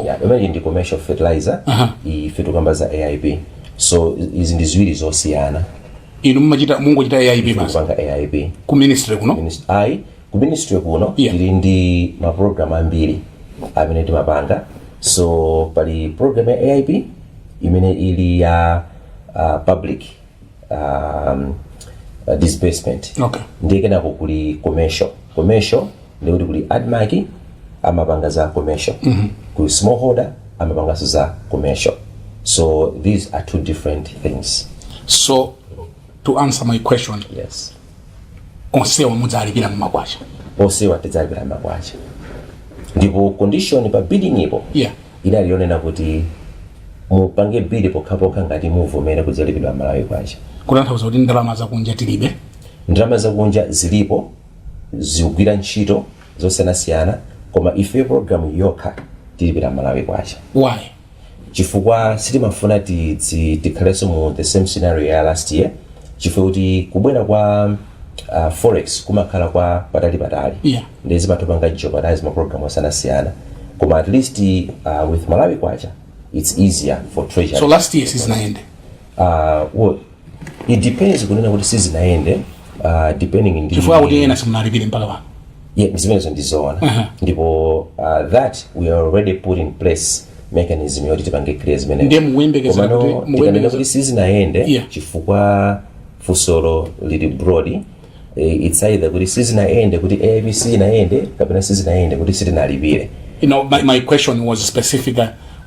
Yeah, imene ndi commercial fertilizer. Ife tukamba za AIB. So izi ndi ziwiri zosiyana. Inu mungochita AIB basi. Kupanga AIB. Ku ministry kuno? Ku ministry kuno ili ndi ma program ambiri amene timapanga. So pali program ya AIB imene ili ya public disbursement. Okay. Ndiye kenako kuli commercial ndi kuti kuli ADMAC amapanga za commercial. Ku smallholder amapanga za commercial. So these are two different things. So to answer my question, yes, onsewa mudzalipira mumakwacha. Onsewa tidzalipira mumakwacha. Ndipo condition pa bidding ipo inalionena kuti mupange bid pokhapokha ngati muvomera kudzalipidwa Malawi kwacha. Kutanthauza kuti ndalama zakunja tilibe. Ndalama zakunja zilipo zikugwira ntchito zosiyanasiyana, koma ife program yokha tilipira Malawi kwacha. Why? Chifukwa sitimafuna tikhalenso mu the same scenario ya last year, chifukwa kuti kubwera kwa forex kumakhala kwa patali ndezi matopanga jeopardize ma program osiyanasiyana, koma at least with Malawi kwacha it's easier for treasury. So last year sizinaende? Well, it depends kunena kuti sizinaende depending in chifukwa kuti ena simunalipire mpaka pa. Yeah, zimenezo ndizoona. Ndipo that we are already put in place mechanism yoti tipange clear zimene. Ndiye muwembekeza kuti sizinaende chifukwa fusolo lili broad. It's either kuti sizinaende kuti ABC inaende kapena sizinaende kuti sitinalipire. You know, my question was specific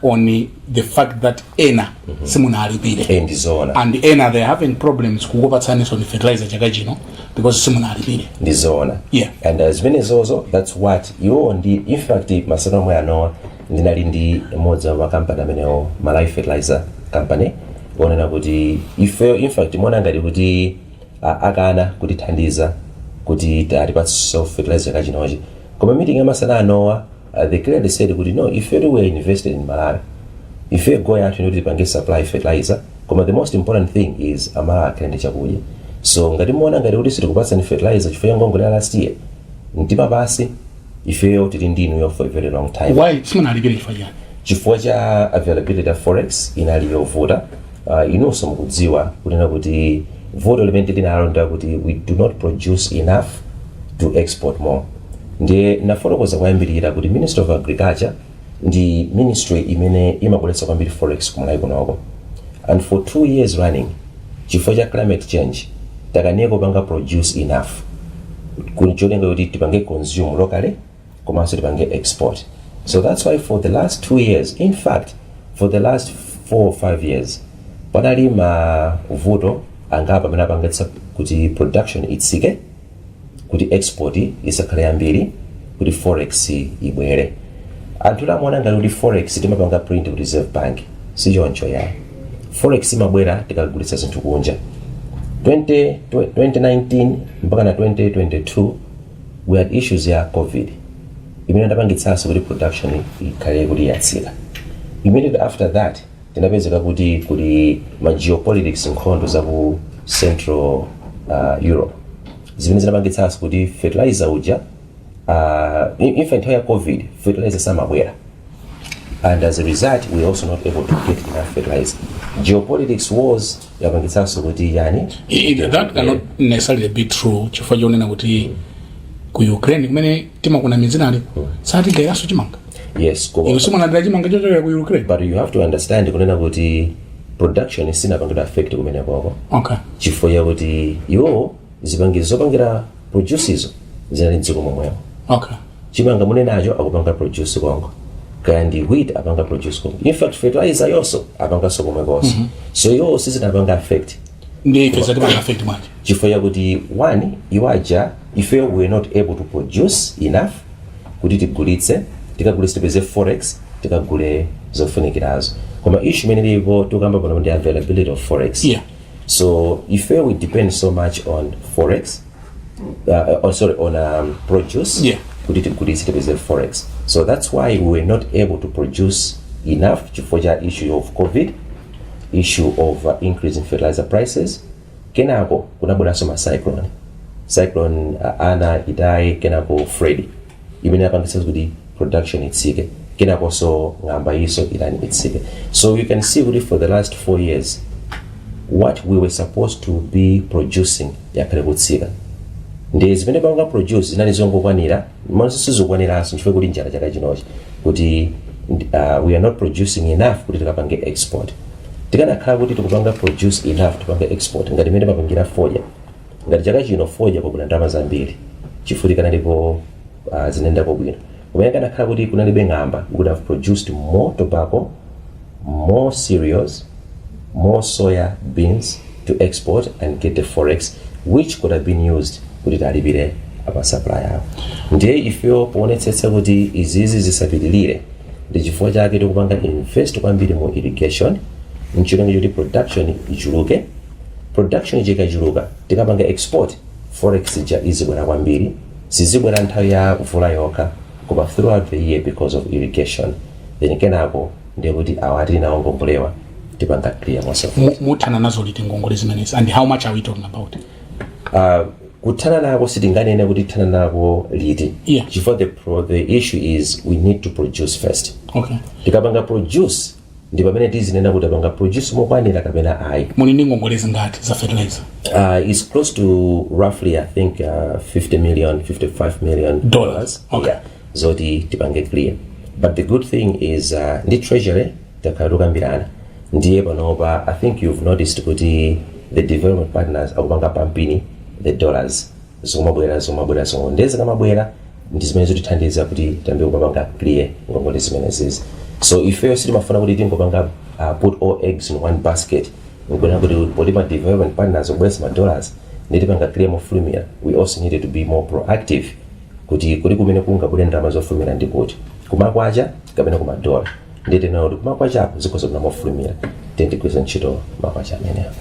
on the fact that ena simunalipire. Ndizona. And ena they're having problems kukupatsani on fertilizer chaka chino because simunalipire. Ndizona. Yeah. And as many zozo, that's what you in fact masana mwe anoa ndinali ndi moza wa company amenewo Malawi Fertilizer Company onena kuti ife in fact mwana ngati kuti akana kuti thandiza kuti atipatse self fertilizer kachinochi, koma meeting amasana anoa they clearly said kuti no, if you were invested in Malawi, if you go out to tipange supply fertilizer, koma the most important thing is amala akhale chakudya. So ngati mwana ngati kuti sitikupatsa fertilizer chifukwa ngongole last year mtima basi ife tili ndinu for a very long time. Why simunalipire chifukwa chani? Chifukwa cha availability of forex inali yovuta. Inonso mukudziwa kunena kuti vuto limene linalo ndakuti we do not produce enough to export more. Ndiye nafotokoza kwayambirira kuti Ministry of Agriculture ndi ministry imene imakuletsa kwambiri forex kumalawi kunoko, and for 2 years running chifukwa cha climate change takanieko panga produce enough kunicholenga kuti tipange consume locally komanso tipange export. So that's why for the last 2 years, in fact for the last 4 or 5 years, panali mavuto angapa amene apangetsa kuti production itsike, kuti export isakhale yambiri, kuti forex ibwere. Anthu lamwana ngati kuti forex timapanga print ku reserve bank sichoncho yayi. Forex imabwera tikagulitsa zinthu kunja. 2019 mpaka na 2022 we had issues ya COVID imene ndapangitsanso kuti production ikhale kuti yatsika. Immediately after that tinapezeka kuti kuli ma geopolitics nkhondo za ku Central Europe zimene zinapangitsanso kuti fertilizer uja in fact ya COVID fertilizer samabwera, and as a result we also not able to get enough fertilizer. Geopolitics wars yapangitsanso kuti yani that cannot necessarily be true chifukwa chonena kuti ku Ukraine kumene timakuna mizinali sati gayaso chimanga. Yes, ko simunadira chimanga chochokera ku Ukraine, but you have to understand kunena kuti production isina pangida affect kumene kwako. Okay. Chifukwa ya kuti yo zipangizo zopangira produces zinali dziko momwemo. Okay. Chimanga munenacho akupanga produce kongo, kandi wheat apanga produce kongo. In fact fertilizer yoso apanga sokomwe koso. So yo sizinapanga affect. Ndiye ifeza tipanga affect manje. Chifukwa ya kuti one iwaja if we were not able to produce enough kuti tigulitse tikagulitse tipeze forex tikagule zofunikirazo. Koma issue imene ilipo tukamba pano ndi availability of forex. Yeah. So if we depend so much on forex on produce, yeah, kuti tigulitse tipeze forex. So that's why we were not able to produce enough chifukwa cha issue of COVID, issue of increase in fertilizer prices. Kenako kunabweranso ma cyclone Ana, Idai, kenako Freddy imene apangitsa kuti production itsike, kenako so ngamba iso Irani itsike. So you can see kuti for the last 4 years what we were supposed to be producing yakhale kutsika. Ndi zimene panga produce zinali zongokwanira monse sizokwaniraso chifukwa kuti njala chaka chinochi kuti we are not producing enough kuti tikapange export. Tikanakhala kuti tikupanga produce enough tipange export ngati imene papangira fodya, ngati chaka chino fodya pakuna ndalama zambiri chifukwa tikanalipo zinaendapo bwino. kumene kanakhala kuti kunalibe ng'amba, we would have produced more tobacco, more cereals, more soya beans to export and get the forex, which could have been used kuti talipire apa supply awo. Ndiye ifeyo poonetsetsa kuti izizi zisapitilire, ndi chifukwa chake tikupanga invest kwambiri mu irrigation, nchilonge choti production ichuluke. Production ikachuluka tikapanga export, forex ija izibwera kwambiri, sizibwera nthawi ya mvula yokha, koma throughout the year because of irrigation. Then kenako ndiye kuti awati nawo ngongole tipanga clear most of it. Muthana nazo liti ngongole zimenezi, and how much are we talking about? Kuthana nako sitinganene kuti thana nako liti. Yeah. The issue is we need to produce first. Okay. Tikapanga produce ndi pamene tizinena kuti apanga produce mokwanira kapena ayi. Muni ndi ngongole zingati za fertilizer? It's close to roughly I think $55 million. Okay. Yeah. Zoti tipange clear. But the good thing is ndi treasury takadukambirana. Ndiye panopa I think you've noticed kuti the development partners akupanga pampini the dollars zomabwera ndezi kamabwera ndi zimene zotithandiza kuti tambe kupanga clear ngongole zimenezi. So ifeyo sitimafuna kuti tingopanga put all eggs in one basket, ngona kuti polipa development partners obwesa dollars nditipanga clear mofulumira. We also needed to be more proactive kuti kumene kungabwera ndalama zofulumira ndi kuti kumakwacha kapena kumadola ndite nawo kuti kumakwachapo zikhoza kuna mofulumira tendigwiza ntchito makwacha amenewo.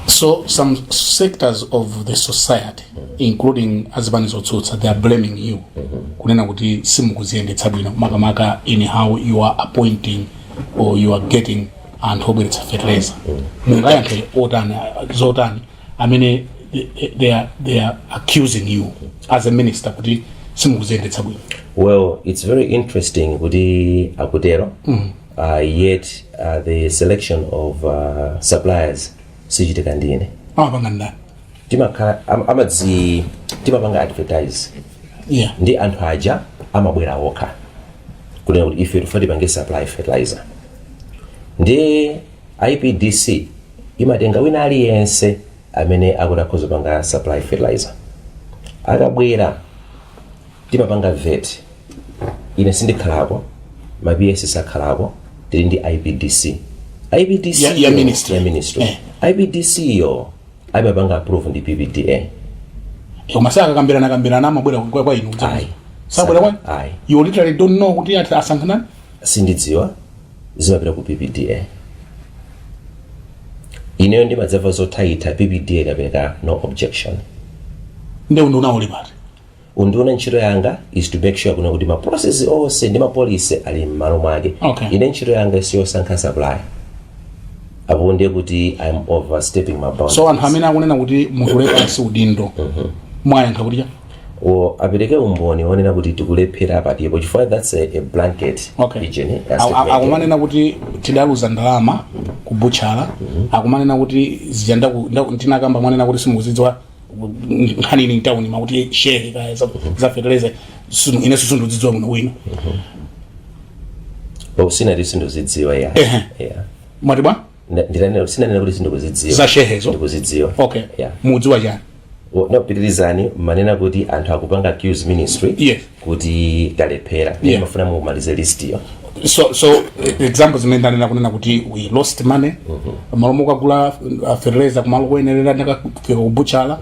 So some sectors of the society, including azibanizo tsutsa, they are blaming you. Kunena kuti simukuziyendetsa bwino makamaka in how you are appointing or you are getting and hobweretsa fertilizer. Mungayankhe zotani. I mean, they are accusing you as a minister kuti simukuziyendetsa bwino. Well, it's very interesting kuti akutero. Yet the selection of suppliers sichitika ndine. Pangandani. Timapanga advertise. Yeah. Ndi anthu aja amabwera okha. Kunena kuti ife tifuna tipange supply fertilizer. Ndi IPDC imatenga wina aliyense amene akutakhoza panga supply fertilizer. Akabwera timapanga vet. Ine sindikhalapo, ma BS sakhalapo, tili ndi IPDC. IPDC ya ministry. IPDC yo amapanga approve ndi PPDA. Masaka kambirana amabwera kwa inu. Ayi. Sabwera kwa? Ayi. You literally don't know kuti asankhana? Sindidziwa zimapita ku PPDA. Ineyo ndimadzava zotaita PPDA kapeka no objection. Nde unduna uli pati. Unduna ntchito yanga is to make sure kuna kuti ma process onse ndi ma policy ali m'malo mwake. Okay. Ine ntchito yanga siyosankha supply. Apo ndiye kuti I'm overstepping my boundaries. So anthu amene akunena kuti mutule pansi udindo. Mwayankha kuti apereke umboni onena kuti tikulephera patipo chifukwa that's a blanket region. Akumanena kuti tidaluza ndalama kubutchala. Akumanena kuti zijanda tinakamba mwanena kuti simukuzidziwa nkhani town makuti share kaya za fertilizer ine susundudzidziwa muno wina. Sina ndisindozidziwa ya. Mwati bwa? Sinanena kuti sindokuzidziwa. Za shehezo? Ndikuzidziwa. Okay. Yeah. Mudziwa chani? No, pitirizani manena kuti anthu akupanga accuse ministry. Yes. Kuti talephera. Yeah. Mafuna mumalize list yo. So examples zimendanena kunena kuti we lost money. Malomo kagula fertilizer kumalo kuyenerera ndakafika kubutchala.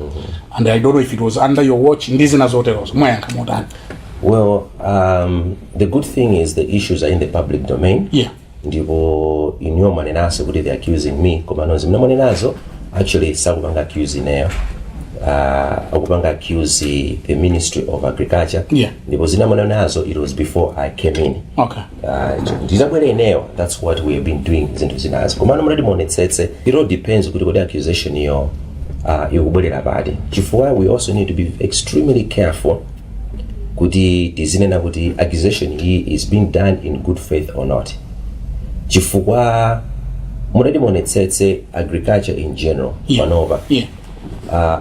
And I don't know if it was under your watch. Ndizi nazoterozo. Mwayankha motani. Well, the good thing is the issues are in the public domain. Yeah. Ndipo inyo manenaso kuti they're accusing me. Koma nozi mna manenazo actually sakupanga accuse ineyo. Akupanga accuse the Ministry of Agriculture. Yeah. Ndipo zina manenazo it was before I came in. Okay. Ndizabwera ineyo, that's what we have been doing zinthu zinazo. Koma nomuladi monetsetse, it all depends kuti kodi accusation yo ikubwerera pati. Chifukwa we also need to be extremely careful kuti tizinena kuti accusation iyi is being done in good faith or not. Chifukwa muladi monetsetse agriculture in general. Manova. Yeah.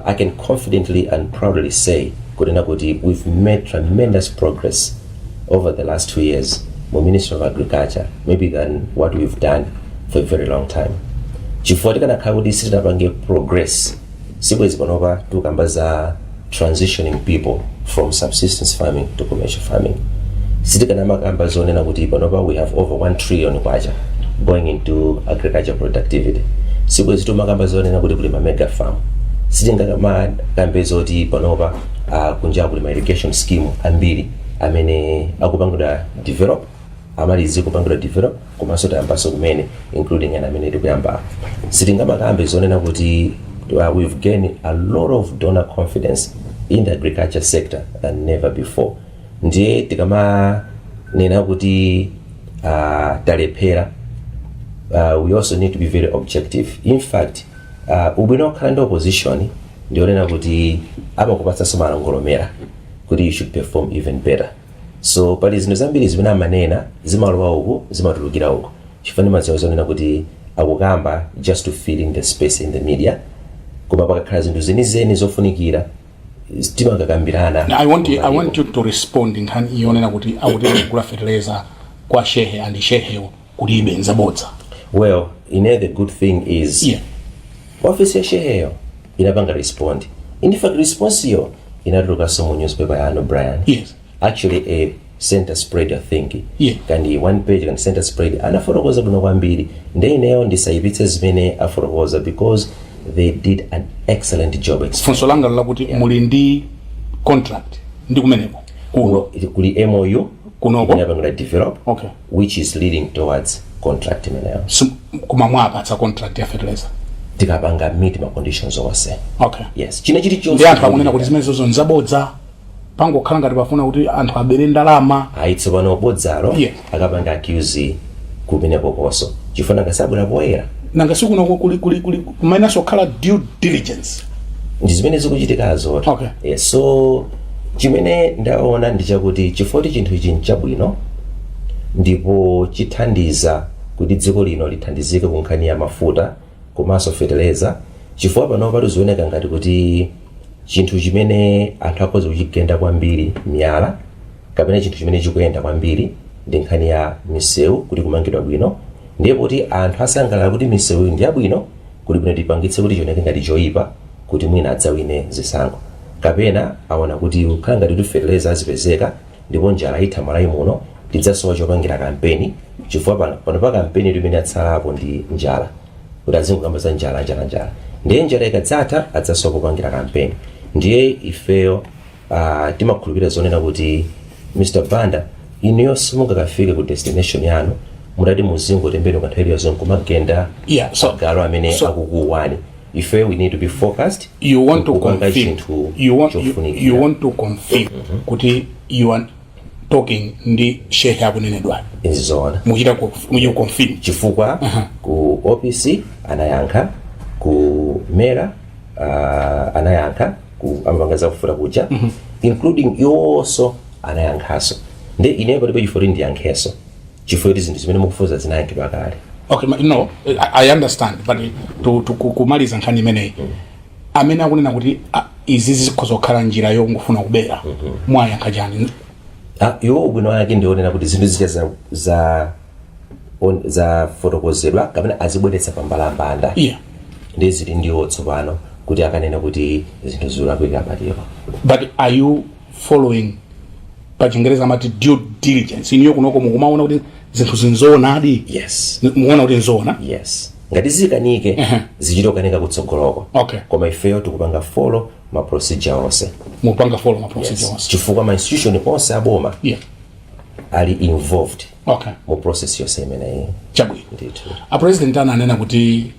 I can confidently and proudly say kuti we've made tremendous progress over the last 2 years for Ministry of Agriculture, maybe than what we've done for a very long time. Chifukwa tikana kuti sitinapange progress sibwezi panopa tukamba za transitioning people from subsistence farming to commercial farming. Sitikana makamba zonena kuti panopa we have over 1 trillion kwacha going into agriculture productivity. Sikwezi tu makamba zonena kuti kulima mega farm. Sitinga makambe zoti panopa kunja kulima irrigation scheme ambiri amene akupangula develop amalizi kupangula develop komanso tayambaso kumene including ana amene tikuyamba. Sitinga makambe zonena kuti we've gained a lot of donor confidence in the agriculture sector than never before. Ndiye tikama nena kuti talephera, we also need to be very objective. In fact, ubwino okhala ndi opposition ndionena kuti amakupatsa somala ngolomera kuti you should perform even better. So pali zinthu zambiri zimene amanena zimalowa uku zimatulukira uku chifani madziwa zonena kuti akukamba just to fill in the space in the media koma pakakhala zinthu zenizeni zofunikira timakakambirana. I want you to respond nkhani yonena kuti akuti kula fertilizer kwa shehe and shehe kulibe nzabodza. Well, the good thing is office ya sheheyo inapanga respond. In fact, response yo inatuluka somo newspaper ya Ano Brian. Yes. Actually a center spread your thinking. Yeah. Kandi one page and center spread anafotokoza kuno kwambiri. Ndeyineyo ndisaibitse zimene afotokoza because they did an excellent job. Funso langa lakuti mulindi contract ndi kumeneko. Kuli MOU kunoko inapanga develop, okay, which is leading towards contract imeneyo. Kuma mwapatsa contract ya fertilizer. Tikapanga meet ma conditions ose. Okay. Yes. Chine chiti chonse. Ndi anthu akunena kuti zimene zozo nzabodza. Pango khala ngati pafuna kuti anthu abere ndalama. Aitse pano bodzalo akapanga accuse kumeneko koso. Chifuna kasabula poera. Nanga sikuno kuli minus okhala due diligence. Ndi zimene zikuchitika zote. Okay. Yes. So chimene ndaona ndichakuti chifoti chinthu ichi nchabwino ndipo chithandiza kuti dziko lino lithandizike ku nkhani ya mafuta komanso fertilizer. Chifukwa pano patuzioneka ngati kuti chinthu chimene anthu akhoza kuchigenda kwambiri miyala kapena chinthu chimene chikuyenda kwambiri ndi nkhani ya misewu kuti kumangidwa bwino. Ndiye kuti anthu asangalala kuti misewu ndi yabwino kuti bwino tipangitse kuti chioneke ngati choyipa kuti mwina adzawine zisankho. Kapena aona kuti ukhala ngati kuti fertilizer azipezeka ndipo njala ithamala imuno tidzasowa chopangira kampeni chifukwa pano pa kampeni imene yatsalapo ndi njala kuti azingokamba za njala. Ndiye njala ikadzatha adzasowa kupangira kampeni. Ndiye ifeyo timakhulupirira zonena kuti Mr. Banda inuyo simungakafike ku destination yanu mudati muzingo tembenuka nthawi yonse kumagenda galo amene akukuwani. If we need to be focused, you want to confirm kuti you are talking ndi shehe akunenedwa izona muchita muyu confirm chifukwa ku OPC anayankha ku mera anayankha ku ambangaza kufuta kuja including yoso anayankhaso ndi ine palibe chifukwa ndi yankheso chifukwa zinthu zimene mukufuza zinayankhidwa kale. Okay, no, I understand, but to kumaliza nkhani imeneyi amene akunena kuti izi zikuzokhala njira yongofuna kubera mwayankha chani. Yo ubwino wake ndionena kuti zinthu zicha za fotokozedwa kapena azibweretsa pambalambanda ndi zili ndiwo tsopano kuti akanena kuti zinthu zikulakwika patiko. But are you following pachingereza amati due diligence iniyo kunoko mukumaona kuti zinthu zinzoonadi? Yes. Muona kuti nzoona? Yes. Ngati zikanike zichitokanika kutsogoloko. Okay. Koma ifeyo tikupanga follow ma procedure onse. Mupanga follow ma procedure onse. Chifukwa ma institution onse aboma ali involved. Okay. Mu process yonse imeneyi. Chabwino. A president ananena kuti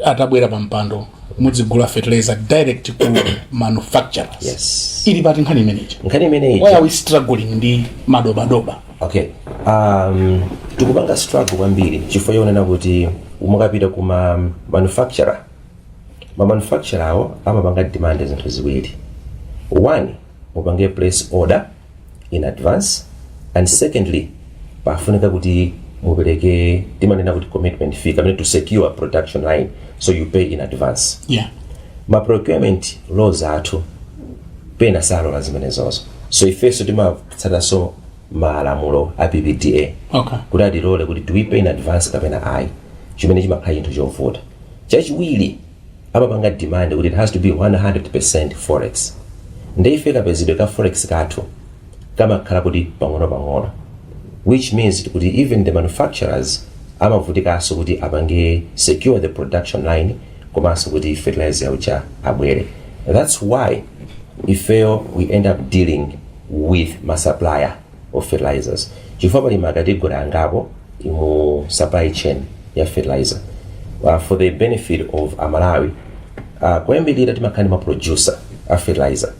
atabwera pampando muzigula fertilizer direct ku manufacturers. Yes. Ili pati nkhani imeneyi. Why are we struggling ndi madoba? Okay. Tukupanga struggle kwambiri chifukwa yonena kuti umukapita kuma manufacturer. Ma manufacturer awo amapanga demand zinthu ziwiri. One, upange place order in advance, and secondly pafunika kuti mupereke timanena kuti commitment fee kamene to secure production line, so you pay in advance. Yeah. Ma procurement laws athu pena salola zimenezozo. So ifeso timatsata so malamulo a PPDA. Okay. Kuti atilole kuti do we pay in advance kapena ayi. Chimene chimakhala chinthu chovuta. Chachiwiri amapanga demand kuti it has to be 100% forex. Ndife kapezidwe ka forex kathu kamakhala kuti pang'ono, which means kuti even the manufacturers amavutikanso kuti apange secure the production line komanso kuti fertilizer ucha abwere. That's why we end up dealing with my supplier of fertilizers. Chifukwa pali makategori angapo mu supply chain ya fertilizer. For the benefit of Amalawi, kuyambirira timakhani ma producer a fertilizer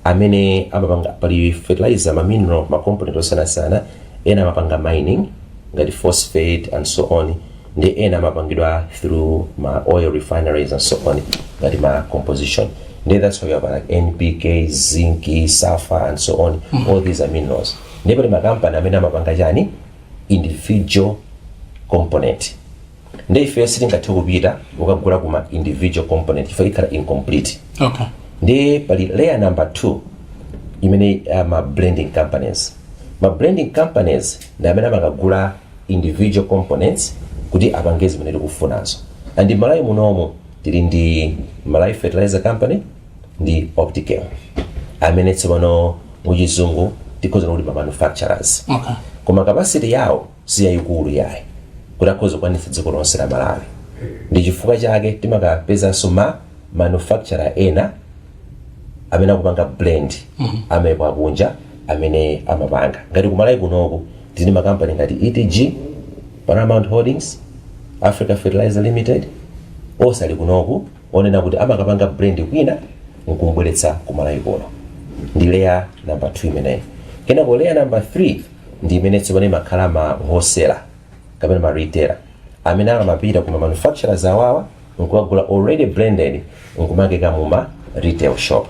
amene amapanga pali fertilizer ma mineral ma component osiyana ena amapanga mining ngati phosphate and so on, ndi ena amapangidwa through ma oil refineries and so on ngati ma composition. That's why we have like NPK, zinc, sulfur and so on. All these are minerals. Ndipo ma company amene amapanga chani individual component. Ndife sitingathe kupita ukagula kuma individual component ifa ikhala incomplete. Okay. Ndi pali layer number 2 imene ma blending companies. Ma blending companies ndi amene amagula individual components kuti apange zimene tikufunazo. And Malawi munomu tili ndi Malawi Fertilizer Company ndi Opticam amene tsopano muchizungu tikhoza kuti ma manufacturers. Okay. Koma capacity yawo si yayikulu yayi kuti akhoza kukwanitsa dziko lonse la Malawi. Ndi chifukwa chake timakapezanso ma manufacturer ena amene akupanga blend amepo akunja amene amapanga ngati ku Malawi kunoku tili makampani ngati ETG, Paramount Holdings, Africa Fertilizer Limited, osali kunoku onena kuti amakapanga brand kwina nkumbweretsa ku Malawi kuno. Ndi layer number 2 imeneyi. Kenako layer number 3 ndi imene tsopano makhala ma wholesaler kapena ma retailer amene amapita kuma manufacturers awawa nkukagula already blended nkumakeka muma retail shop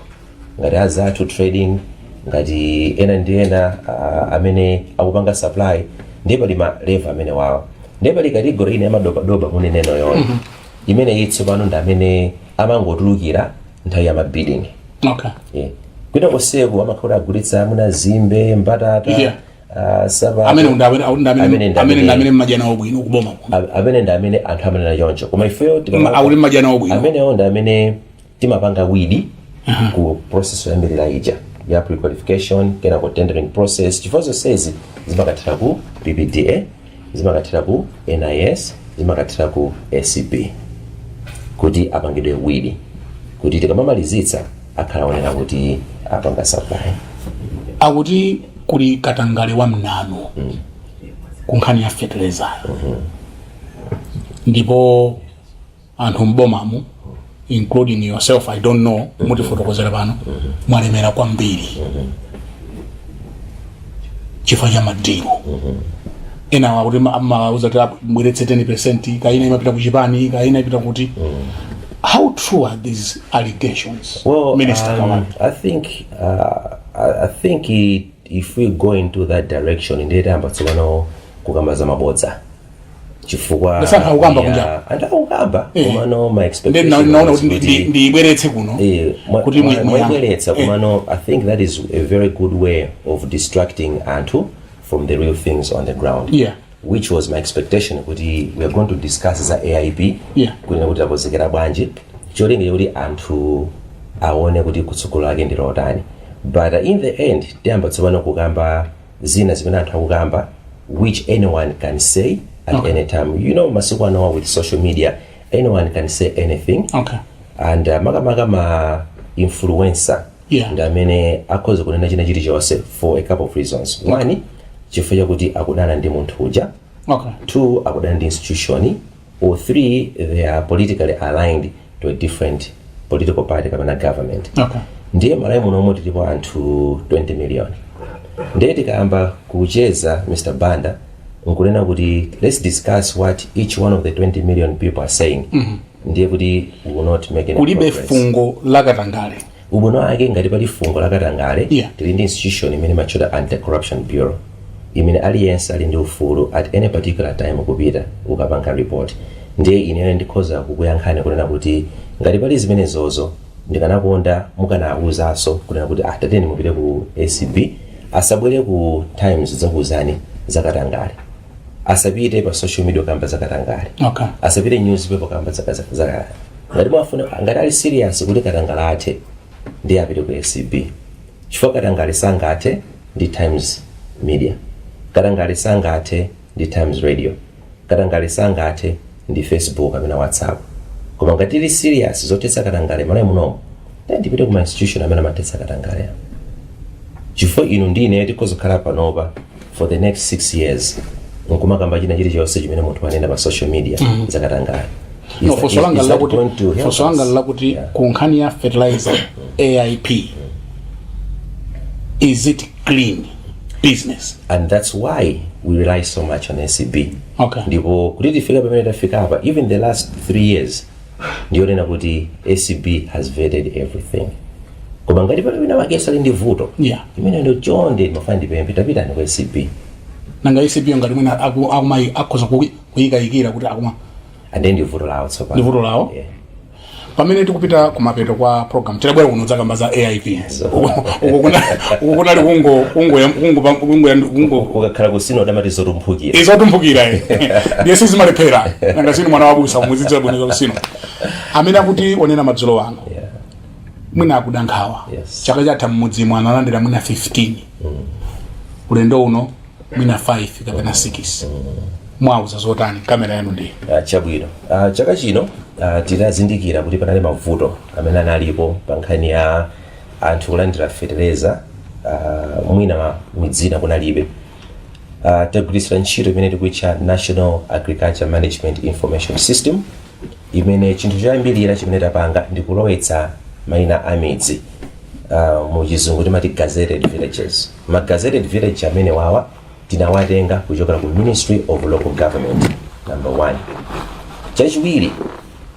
ngati Azatu Trading, ngati ena ndi ena amene akupanga supply. Ndipo pali ma level amene wawa. Ndipo pali category ine amadobadoba muneneno yona imene itsopano ndi amene amangotulukira nthawi ya bidding. Okay. Yeah. Kwina koseku amakhala agulitsa amuna zimbe, mbatata, Yeah. Saba amene majana obwino kuboma amene ndi amene anthu amanena choncho koma ifeyo auli majana obwino amene ndi amene timapanga widi ku process yoyambirira ija ya pre-qualification kena ku tendering process. Chifukwa zonsezi zimakathira ku PPDA, zimakathira ku NIS, zimakathira ku ACP kuti apangidwe widi kuti tikamamalizitsa akhala onena kuti apanga supply. akuti kuli katangale wa mnano kunkhani ya fertilizer ndipo anthu mbomamu including yourself, I don't know muti fotokozera pano mwalemera kwambiri chifukwa cha madiro ena wakuti mauza kuti mbweretse 10% kaina imapita kuchipani kaina ipita kuti how true are these allegations? Well, Minister Kawale. I think if we go into that direction ndiyeta amba tsopano kukambaza mabodza chifukwa ndasana ukamba kunja ukamba kumano my expectation naona kuti ndibweretse kuno kuti mwebweretsa kumano I think that is a very good way of distracting anthu from the real things on the ground. Yeah. Which was my expectation kuti we are going to discuss as a AIP. Yeah. Kuti nakuti akozekera bwanji cholinga kuti anthu aone kuti kutsogolo ake ndi lotani. But in the end tiyamba tsopano kukamba zina zimene anthu akukamba which anyone can say at any time. You know masiku ano with social media anyone can say anything. Okay. And makamaka ma influencer ndi amene akhoza kunena china chilichonse for a couple of reasons. One, chifukwa chakuti akudana ndi munthu uja. Okay. 2, akudana ndi institution. Or 3, they are politically aligned to a different political party kapena government. Okay. Ndiye Malawi munomu tilipo anthu 20 million. Ndiye tikayamba kucheza Mr. Banda nkunena kuti let's discuss what each one of the 20 million people are saying. Ndiye kuti we will not make any progress. Kulibe fungo lakatangale. Ubuno ake ngati pali fungo lakatangale tili ndi institution imene matchuda anti-corruption bureau imene aliyense ali ndi ufulu at any particular time kupita ukapanga report. Ndiye ine ndikhoza kukuyankhani kunena kuti ngati pali zimene zozo ndikanakonda mukanauzaso kunena kuti tateni mupite ku ACB asabwere ku times zakuzani zakatangale, asapite pa social media kamba zakatangale, okay, asapite newspaper kamba ngati mwafuna ngati ali serious kuti katangale athe ndi apite ku SCB chifukwa katangale sangathe ndi Times Media, katangale sangathe ndi Times Radio, katangale sangathe ndi Facebook amene WhatsApp. Koma ngati ili serious zotetsa katangale malayi munomo ndipite ku institution amene amatetsa katangale. Chifukwa inu ndine tikozokhala panopa for the next 6 years nkumakamba china chilichonse chimene munthu anena pa social media zakatangale. No, for so long lakuti kunkhani ya fertilizer AIP is it clean business? And that's why we rely so much on SCB. Okay. Ndipo kuti tifika pamene tafika hapa, even the last 3 years ndionena kuti SCB has vetted everything. Koma ngati pamene wakesa ndi vuto imene ndio chonde mafanya ndipembe tapita ndi ku SCB. Nanga SCB ngati mwina akumai akhoza kuyikayikira kuti akuma and then vuto lawo tsopano. Vuto lawo? Yeah. Pamene tikupita kumapeto kwa program tilabwera kuno zakamba za AIP ukunali kungo ukakhala kusino damati zotumphukira ndiye sizimalephera nanga sini mwana wabusa kumuzitsa bwino kusino amene akuti onena madzulo wano mwina akudankhawa chaka chatha mmudzi mwana analandira mwina 15 ulendo uno mwina 5 kapena 6 mwauza zotani kamera yanu ndi chabwino chaka chino tidazindikira kuti panali mavuto amene analipo pa nkhani ya anthu kulandira fertilizer mwina midzina kunalibe. Tagwirisira ntchito imene tikuitcha National Agriculture Management Information System imene chinthu choyambirira chimene tapanga ndi kulowetsa mayina a midzi mu chizungu timati gazetted villages. Ma gazetted village amene wawa tinawatenga kuchokera ku Ministry of Local Government number 1. Chachiwiri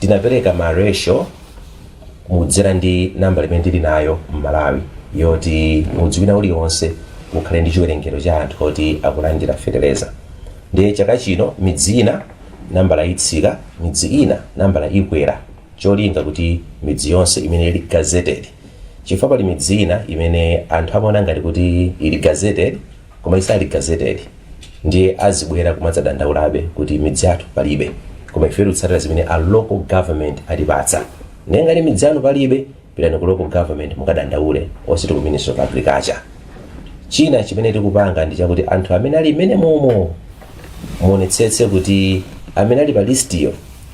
tinapereka ma ratio mudzera ndi namba limene tili nayo m'Malawi yoti mudzi wina uliwonse ukhale ndi chiwerengero cha anthu kuti akulandira fertilizer. Ndiye chaka chino midzi ina nambala itsika, midzi ina nambala ikwera, cholinga kuti midzi yonse imene ili gazetted. Chifukwa pali midzi ina imene anthu amaona ngati kuti ili gazetted koma isali gazetted, ndiye azibwera kumadzadandaulabe kuti midzi yathu palibe, koma ife tikutsatira zimene a local government atipatsa. Ngati midzi yanu palibe, pitani ku local government mukadandaule osati ku Ministry of Agriculture. China chimene tikupanga ndi chakuti anthu amene ali mmene momo muonetsetse kuti amene ali pa listiyo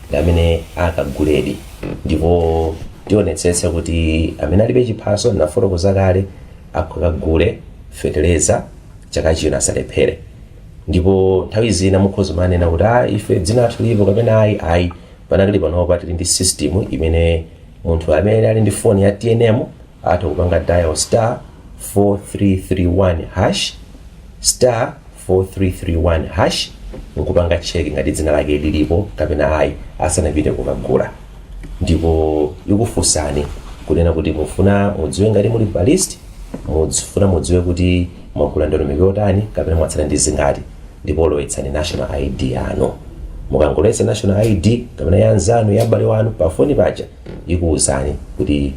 ndi amene akaguledi, ndipo tionetsetse kuti amene alibe chiphaso nafotokoza kale akagule fertilizer chaka chino asalephere. Ndipo nthawi zina mukhoza manena kuti ife dzina lathu lipo kapena ayi panakali panopa tili ndi system imene munthu amene ali ndi phone ya TNM atha kupanga dial *4331# *4331# nkupanga check ngati dzina lake lilipo kapena ayi asanapite kukagula. Ndipo ikufunsani kunena kuti mufuna mudziwe ngati muli pa list, mufuna mudziwe kuti mwagula ndondomeko yotani kapena mwatsala ndi zingati, ndipo lowetsani national ID yanu. Mukangolowetsa national ID kapena ya anzanu ya m'bale wanu pa foni paja ikuwuzani kuti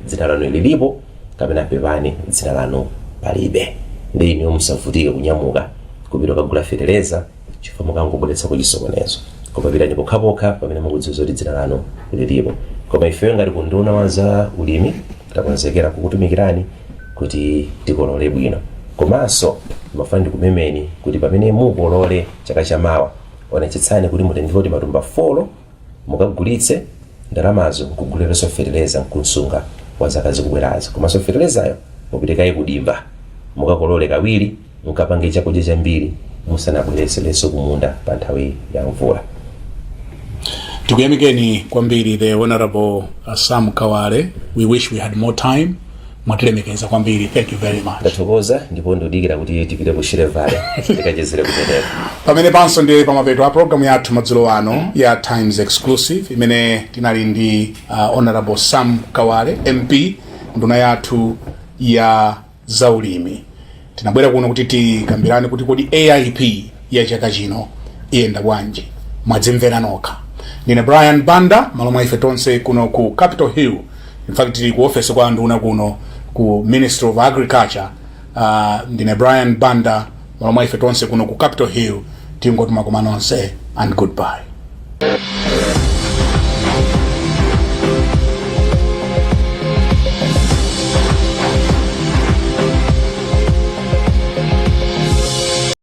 dzina lanu lilipo kapena pepani dzina lanu palibe. Ndi inu musavutike kunyamuka kupita kugula fertilizer chifukwa mukangobweretsa kuchisokonezo, koma pitani pokhapokha pamene mukudziwa kuti dzina lanu lilipo. Koma ife ngati kunduna wa za ulimi takonzekera kukutumikirani kuti tikolole bwino. Komanso mafuna ndikumemeni kuti pamene mukolole chaka chamawa onetsetsani kuti mutengoti matumba 4 mukagulitse ndalamazo kuguliranso fertilizer mkunsunga wa zaka zikubwerazo. Komanso fertilizer mupitekayi kudimba mukakolole kawiri mukapange chakudya chambiri musanabwereselenso kumunda pa nthawi ya mvula. Tikuyamikeni kwambiri the Honorable Sam Kawale. We wish we had more time. Mwatilemekeza kwambiri. Thank you very much. Ndathokoza ndipo ndikudikira kuti tipite ku Shirevale tikachezere kumeneko. Pamene panso ndi pamapeto a program yathu madzulo ano ya Times Exclusive imene tinali ndi Honorable Sam Kawale MP nduna yathu ya zaulimi. Tinabwera kuno kuti tikambirane kuti kodi AIP ya chaka chino iyenda bwanji, mwadzimvera nokha. Ndine Brian Banda, malo mwa ife tonse kuno ku Capitol Hill. In fact tili ku office kwa nduna kuno ku Ministry of Agriculture. Ndine Brian Banda, malo mwa ife tonse kuno ku Capitol Hill. Tingoti makoma nonse and goodbye.